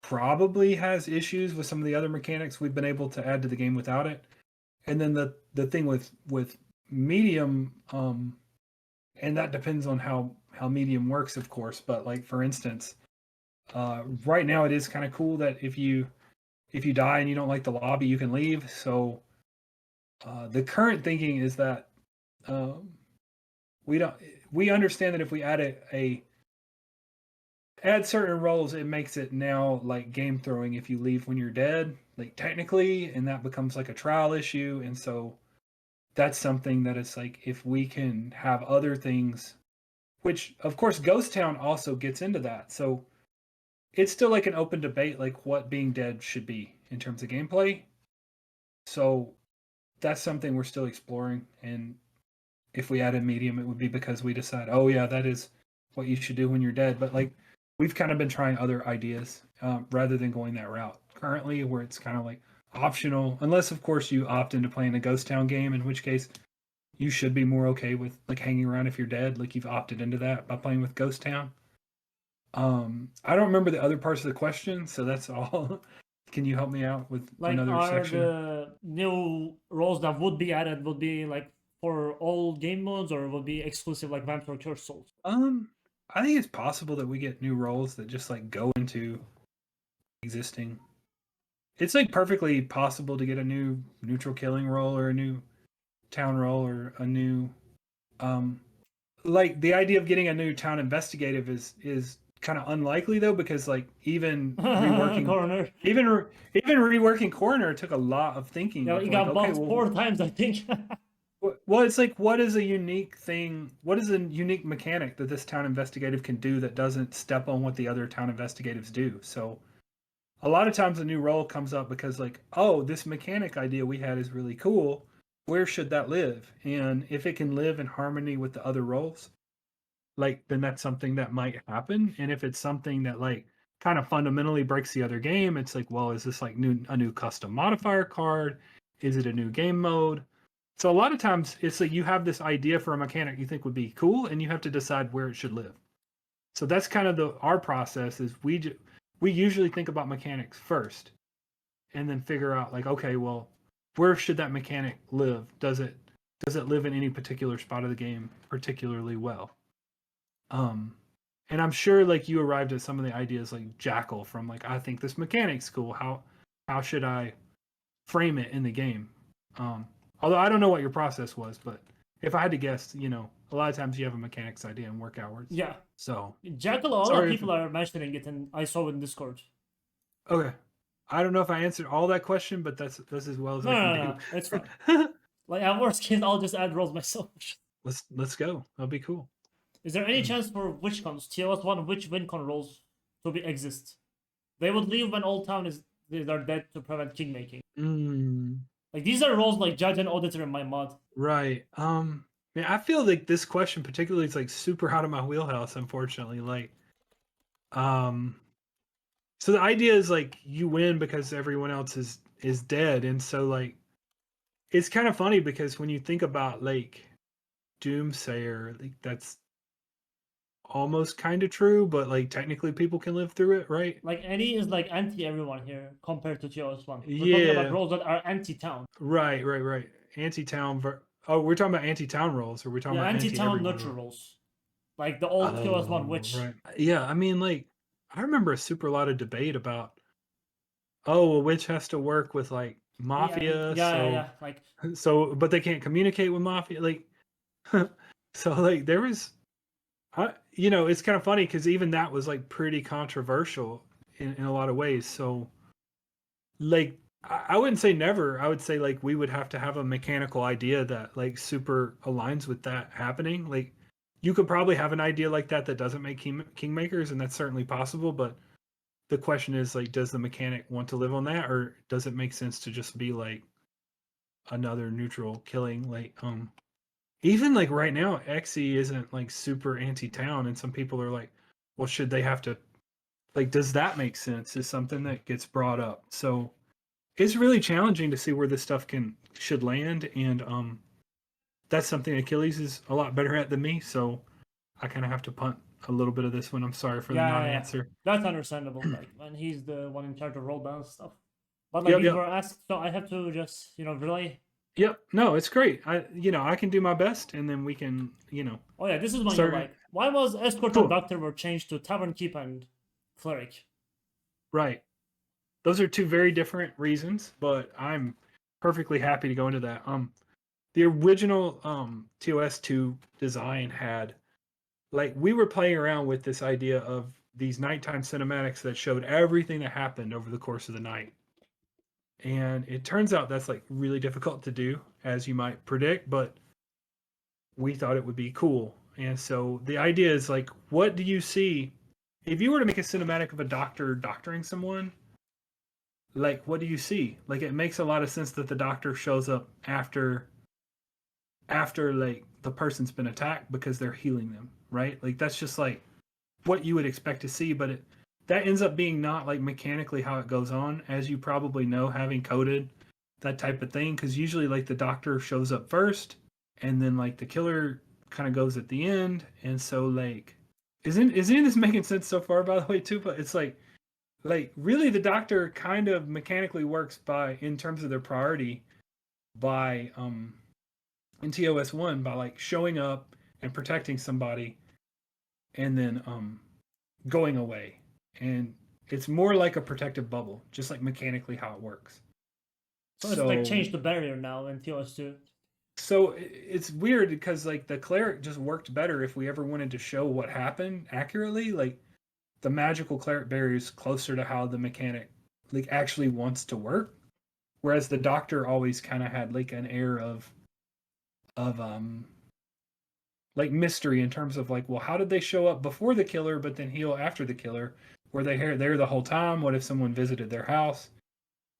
probably has issues with some of the other mechanics we've been able to add to the game without it. And then the thing with medium, and that depends on how medium works, of course. But like for instance, right now it is kind of cool that if you die and you don't like the lobby, you can leave. So the current thinking is that we understand that if we add certain roles, it makes it now like game throwing if you leave when you're dead, like technically, and that becomes like a trial issue. And so that's something that it's like if we can have other things, which of course Ghost Town also gets into that. So it's still like an open debate, like what being dead should be in terms of gameplay. So that's something we're still exploring. And if we add a medium, it would be because we decide, oh yeah, that is what you should do when you're dead. But like we've kind of been trying other ideas rather than going that route currently, where it's kind of like optional, unless of course you opt into playing a Ghost Town game, in which case you should be more okay with like hanging around if you're dead, like you've opted into that by playing with Ghost Town. I don't remember the other parts of the question, so that's all. Can you help me out with
Like,
another
are
section?
the new roles that would be added would be like for all game modes or would be exclusive like Vampire Curse Souls?
I think it's possible that we get new roles that just like go into existing. It's like perfectly possible to get a new neutral killing role or a new town role or a new like the idea of getting a new town investigative is kind of unlikely though, because like even reworking
Coroner.
even reworking coroner took a lot of thinking.
Yeah,
Of
he
like,
got bumped 4 times, I think.
well, it's like what is a unique thing? What is a unique mechanic that this town investigative can do that doesn't step on what the other town investigatives do? So a lot of times a new role comes up because like, oh, this mechanic idea we had is really cool. Where should that live? And if it can live in harmony with the other roles, like then that's something that might happen. And if it's something that like kind of fundamentally breaks the other game, it's like, well, is this like a new custom modifier card? Is it a new game mode? So a lot of times it's like you have this idea for a mechanic you think would be cool, and you have to decide where it should live. So that's kind of our process. Is we usually think about mechanics first, and then figure out like, okay, well, where should that mechanic live? Does it live in any particular spot of the game particularly well? And I'm sure like you arrived at some of the ideas like Jackal from like, I think this mechanic's cool. How should I frame it in the game? Although I don't know what your process was, but if I had to guess, a lot of times you have a mechanics idea and work outwards.
Yeah.
So
Jackal, a lot of
sorry.
people are mentioning it, and I saw it in Discord.
Okay. I don't know if I answered all that question, but that's as well as I can do.
No, it's fine. Like at worst case, I'll just add rolls myself.
Let's go. That'll be cool.
Is there any chance for witchcons, TOS1 Witch wincon rolls to exist? They would leave when Old Town they are dead to prevent kingmaking. Like these are roles like judge and auditor in my mod.
Right. Man, I feel like this question particularly is like super out of my wheelhouse, unfortunately. Like, so the idea is like you win because everyone else is dead, and so like it's kind of funny because when you think about like Doomsayer, like that's almost kind of true, but like technically people can live through it, right?
Like any is like anti everyone here compared to TOS1. We're
Yeah.
talking about roles that are anti town.
Right. Anti-town. Oh, we're talking about anti-town roles, or we're talking
Yeah,
about
anti town
anti-everyone
neutral
roles.
roles. Like the old TOS1
Oh,
Witch.
right. Yeah, I mean, like, I remember a super lot of debate about, oh, a witch has to work with like Mafia,
Yeah. Like,
but they can't communicate with Mafia, like, so like there was, it's kind of funny because even that was like pretty controversial in a lot of ways. So, like, I wouldn't say never. I would say like we would have to have a mechanical idea that like super aligns with that happening. Like you could probably have an idea like that that doesn't make kingmakers, and that's certainly possible. But the question is like, does the mechanic want to live on that, or does it make sense to just be like another neutral killing? Like even like right now, Xe isn't like super anti-town, and some people are like, well, should they have to like? Does that make sense? Is something that gets brought up. So it's really challenging to see where this stuff should land, and that's something Achilles is a lot better at than me, so I kind of have to punt a little bit of this one. I'm sorry for the non-answer.
That's understandable. Like when he's the one in charge of roll balance stuff. But like
Yep,
these
yep,
were asked, so I have to just relay.
yep. No, it's great. I can do my best, and then we can
Oh yeah, this is one you
start.
like. Why was Escort and
Cool.
Doctor were changed to TavernKeeper and Cleric?
Right. Those are two very different reasons, but I'm perfectly happy to go into that. The original TOS2 design had, like, we were playing around with this idea of these nighttime cinematics that showed everything that happened over the course of the night. And it turns out that's like really difficult to do, as you might predict, but we thought it would be cool. And so the idea is like, what do you see if you were to make a cinematic of a doctor doctoring someone? Like, what do you see? Like, it makes a lot of sense that the doctor shows up after like the person's been attacked because they're healing them, right? Like that's just like what you would expect to see, but that ends up being not like mechanically how it goes on, as you probably know, having coded that type of thing, because usually like the doctor shows up first and then like the killer kind of goes at the end. And so like isn't any of this making sense so far, by the way, too? But it's like really the doctor kind of mechanically works by, in terms of their priority, by in TOS1 by like showing up and protecting somebody and then going away. And it's more like a protective bubble, just like mechanically how it works.
So it's like changed the barrier now in TOS2.
So it's weird because like the cleric just worked better if we ever wanted to show what happened accurately. Like the magical cleric barrier is closer to how the mechanic like actually wants to work, whereas the doctor always kind of had like an air of like mystery in terms of like, well, how did they show up before the killer but then heal after the killer? Were they there the whole time? What if someone visited their house?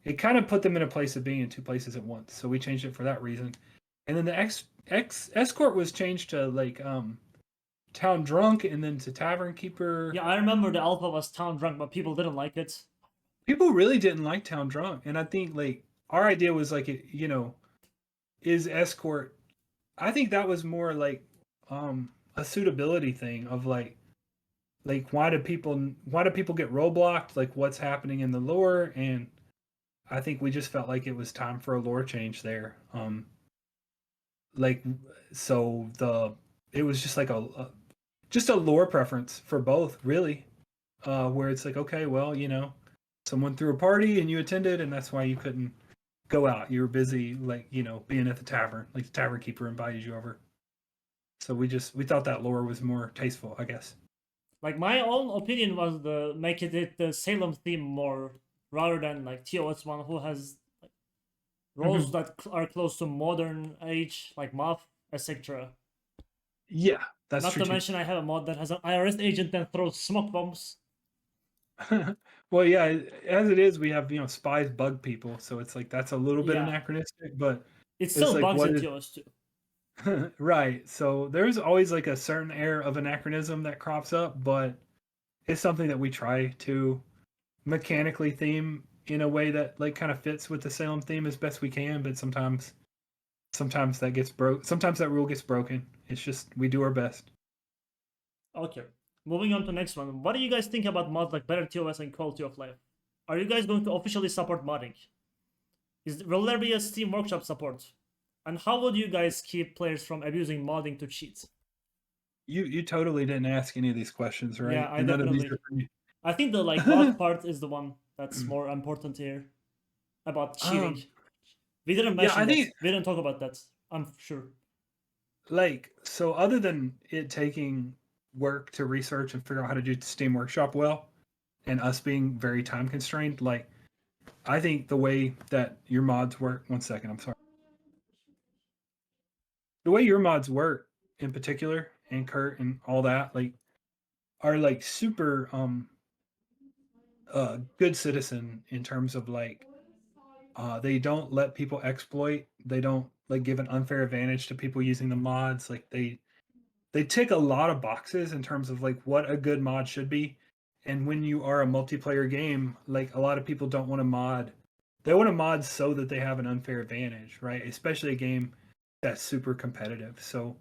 It kind of put them in a place of being in two places at once, so we changed it for that reason. And then the escort was changed to like town drunk, and then to tavernkeeper.
Yeah, I remember the alpha was town drunk, but people didn't like it.
People really didn't like town drunk, and I think like our idea was like is escort. I think that was more like a suitability thing of like why do people get roadblocked, like what's happening in the lore. And I think we just felt like it was time for a lore change there. Like so it was just like just a lore preference for both, really, where it's like, okay, well, someone threw a party and you attended, and that's why you couldn't go out. You were busy, like being at the tavern, like the tavern keeper invited you over. So we thought that lore was more tasteful, I guess.
Like my own opinion was the make it the Salem theme more rather than like TOS1 who has roles that are close to modern age like Maf, etc.
Yeah, that's
Not
true
to
too.
mention I have a mod that has an IRS agent that throws smoke bombs.
Well, yeah, as it is, we have spies bug people, so it's like that's a little bit
Yeah,
anachronistic, but
it
it's
still
like
bugs
what
in
is
TOS2.
right. So there's always like a certain air of anachronism that crops up, but it's something that we try to mechanically theme in a way that like kind of fits with the Salem theme as best we can, but sometimes that gets broke. Sometimes that rule gets broken. It's just we do our best.
Okay, moving on to next one. What do you guys think about mods like BetterTOS and Quality of Life? Are you guys going to officially support modding? Will there be a Steam Workshop support? And how would you guys keep players from abusing modding to cheat?
You totally didn't ask any of these questions,
Yeah,
right?
I
And none of these
definitely.
are for you.
I think the like mod part is the one that's more important here about cheating.
um,
We didn't
yeah,
mention
I
that.
think
We didn't talk about that. I'm sure.
like so other than it taking work to research and figure out how to do Steam Workshop well, and us being very time constrained, like I think the way that your mods work. One second, I'm sorry. The way your mods work in particular, and Kurt and all that, like are like super good citizen in terms of like they don't let people exploit. They don't like give an unfair advantage to people using the mods. Like they tick a lot of boxes in terms of like what a good mod should be. And when you are a multiplayer game, like a lot of people don't want to mod. They want to mod so that they have an unfair advantage, right? Especially a game that's super competitive. So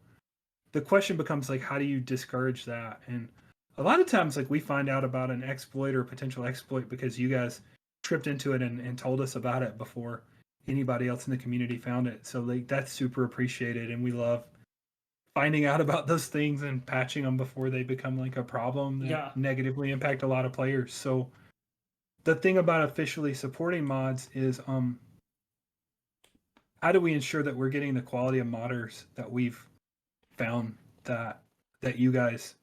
the question becomes like, how do you discourage that? And a lot of times, like we find out about an exploit or potential exploit because you guys tripped into it and told us about it before anybody else in the community found it. So like that's super appreciated, and we love finding out about those things and patching them before they become like a problem that
Yeah,
negatively impact a lot of players. So the thing about officially supporting mods is how do we ensure that we're getting the quality of modders that we've found that you guys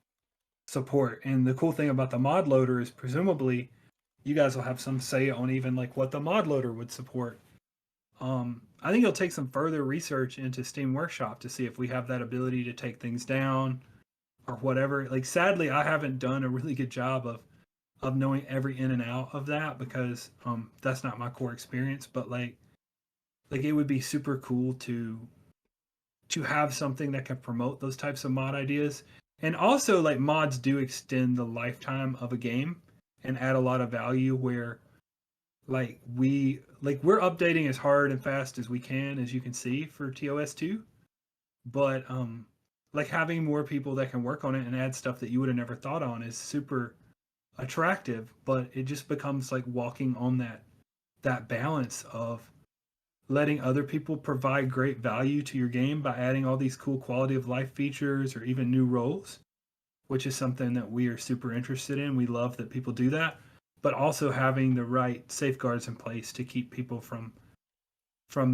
support. And the cool thing about the mod loader is presumably you guys will have some say on even like what the mod loader would support. I think it'll take some further research into Steam Workshop to see if we have that ability to take things down or whatever. Like sadly, I haven't done a really good job of knowing every in and out of that because that's not my core experience. But like it would be super cool to have something that can promote those types of mod ideas. And also like mods do extend the lifetime of a game and add a lot of value where we're updating as hard and fast as we can, as you can see for TOS2. But like having more people that can work on it and add stuff that you would have never thought on is super attractive, but it just becomes like walking on that balance of letting other people provide great value to your game by adding all these cool quality of life features or even new roles, which is something that we are super interested in. We love that people do that, but also having the right safeguards in place to keep people from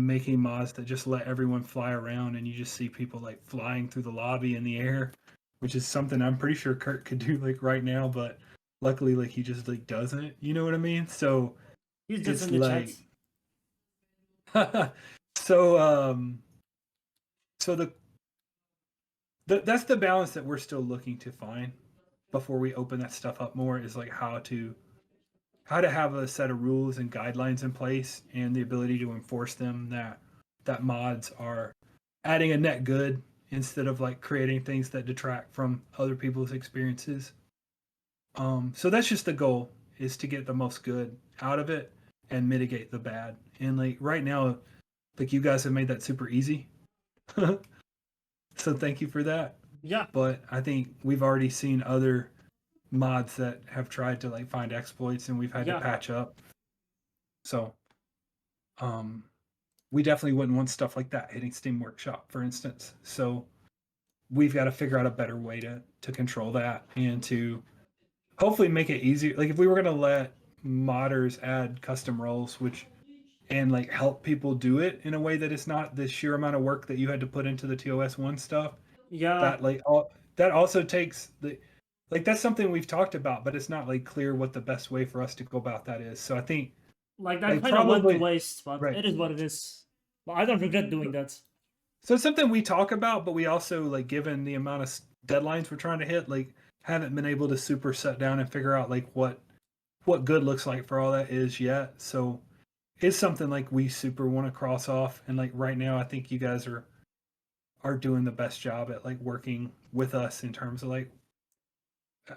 making mods that just let everyone fly around and you just see people like flying through the lobby in the air, which is something I'm pretty sure Kurt could do like right now, but luckily like he just like doesn't, you know what I mean? So
he's just
it's
in the chat.
like so so that's the balance that we're still looking to find before we open that stuff up more is like how to have a set of rules and guidelines in place and the ability to enforce them that mods are adding a net good instead of like creating things that detract from other people's experiences. So that's just the goal is to get the most good out of it and mitigate the bad. And like right now, like you guys have made that super easy. So thank you for that.
Yeah,
But I think we've already seen other mods that have tried to like find exploits and we've had to
yeah,
patch up. So um we definitely wouldn't want stuff like that hitting Steam Workshop, for instance. So we've got to figure out a better way to control that and to hopefully make it easier. Like if we were gonna let modders add custom roles, which and like help people do it in a way that it's not the sheer amount of work that you had to put into the TOS1 stuff,
Yeah,
that also takes the that's something we've talked about, but it's not like clear what the best way for us to go about that is. So I think
like that
like
kind of went to
probably
waste, but
right.
it is what it is. But I don't regret doing that.
So it's something we talk about, but we also like given the amount of deadlines we're trying to hit, like haven't been able to super set down and figure out like what good looks like for all that is yet. So it's something like we super want to cross off, and like right now I think you guys are doing the best job at like working with us in terms of like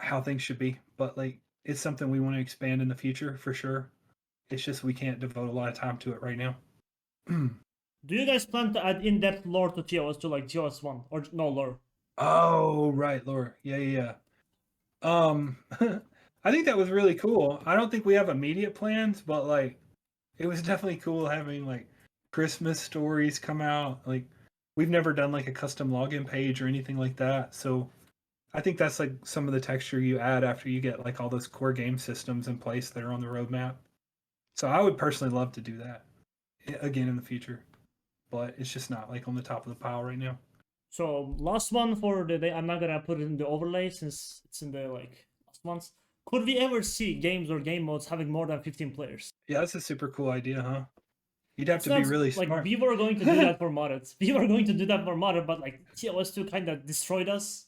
how things should be. But like it's something we want to expand in the future for sure. It's just we can't devote a lot of time to it right now.
Do you guys plan to add in-depth lore to TOS2 like TOS1 or no lore?
Oh right, Laura. Yeah. I think that was really cool. I don't think we have immediate plans, but like it was definitely cool having like Christmas stories come out. Like we've never done like a custom login page or anything like that. So I think that's like some of the texture you add after you get like all those core game systems in place that are on the roadmap. So I would personally love to do that again in the future, but it's just not like on the top of the pile right now.
So last one for the day. I'm not gonna put it in the overlay since it's in the like last ones. Could we ever see games or game modes having more than 15 players?
Yeah, that's a super cool idea, huh? You'd have
It
to be
sounds
really
like
smart.
we were going to do that for modded. We were going to do that for modded, but like TOS2 kind of destroyed us.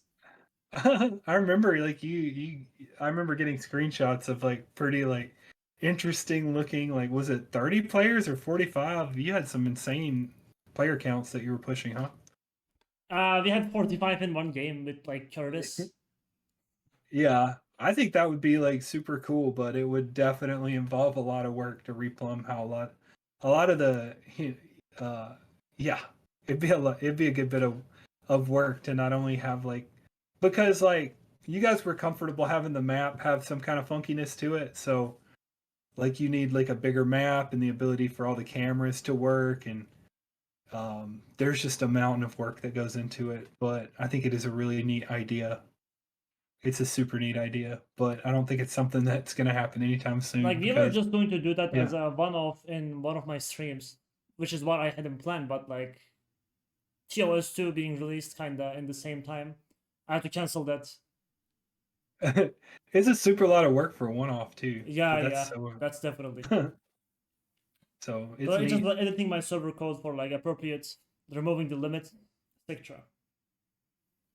I remember like I remember getting screenshots of like pretty like interesting looking like was it 30 players or 45? You had some insane player counts that you were pushing, huh?
We had 45 in one game with like Curtis.
Yeah, I think that would be like super cool, but it would definitely involve a lot of work to replumb how a lot of the uh yeah, it'd be a good bit of work to not only have like because like you guys were comfortable having the map have some kind of funkiness to it, so like you need like a bigger map and the ability for all the cameras to work and there's just a mountain of work that goes into it, but I think it is a really neat idea. It's a super neat idea, but I don't think it's something that's going to happen anytime soon
Like we were
because
just going to do that
yeah.
as a one-off in one of my streams, which is what I had in plan. But like TOS2 being released kinda in the same time, I had to cancel that.
It's a super lot of work for a one-off too,
Yeah,
but that's
yeah, that's definitely.
so
So
it's
it's just
neat.
like editing my server code for like appropriate, removing the limit, etc.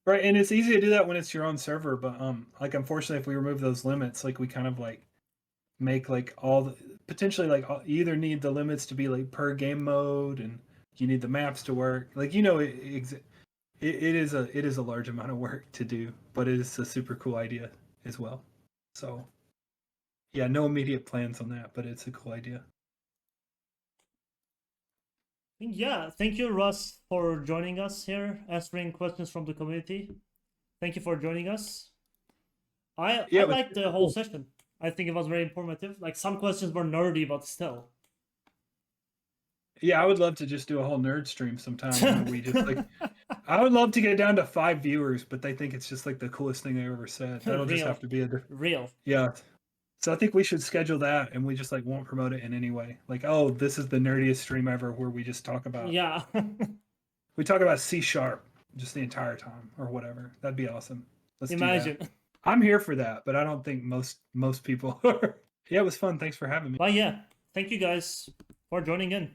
Right, and it's easy to do that when it's your own server, but like unfortunately if we remove those limits, like we kind of like make like all the potentially like you either need the limits to be like per game mode and you need the maps to work. Like it is a large amount of work to do, but it is a super cool idea as well. So yeah, no immediate plans on that, but it's a cool idea.
Yeah, thank you, Russ, for joining us here, answering questions from the community. Thank you for joining us. I
Yeah, but
liked the whole
cool.
session. I think it was very informative. Like some questions were nerdy, but still.
Yeah, I would love to just do a whole nerd stream sometime where we just like I would love to get down to 5 viewers, but they think it's just like the coolest thing I ever said. That'll just
Real,
have to be a
real.
yeah. So I think we should schedule that and we just like won't promote it in any way. Like, oh, this is the nerdiest stream ever where we just talk about
Yeah.
C#, just the entire time or whatever. That'd be awesome. Let's do that.
Imagine.
I'm here for that, but I don't think most people are. Yeah, it was fun. Thanks for having me.
But yeah, thank you guys for joining in.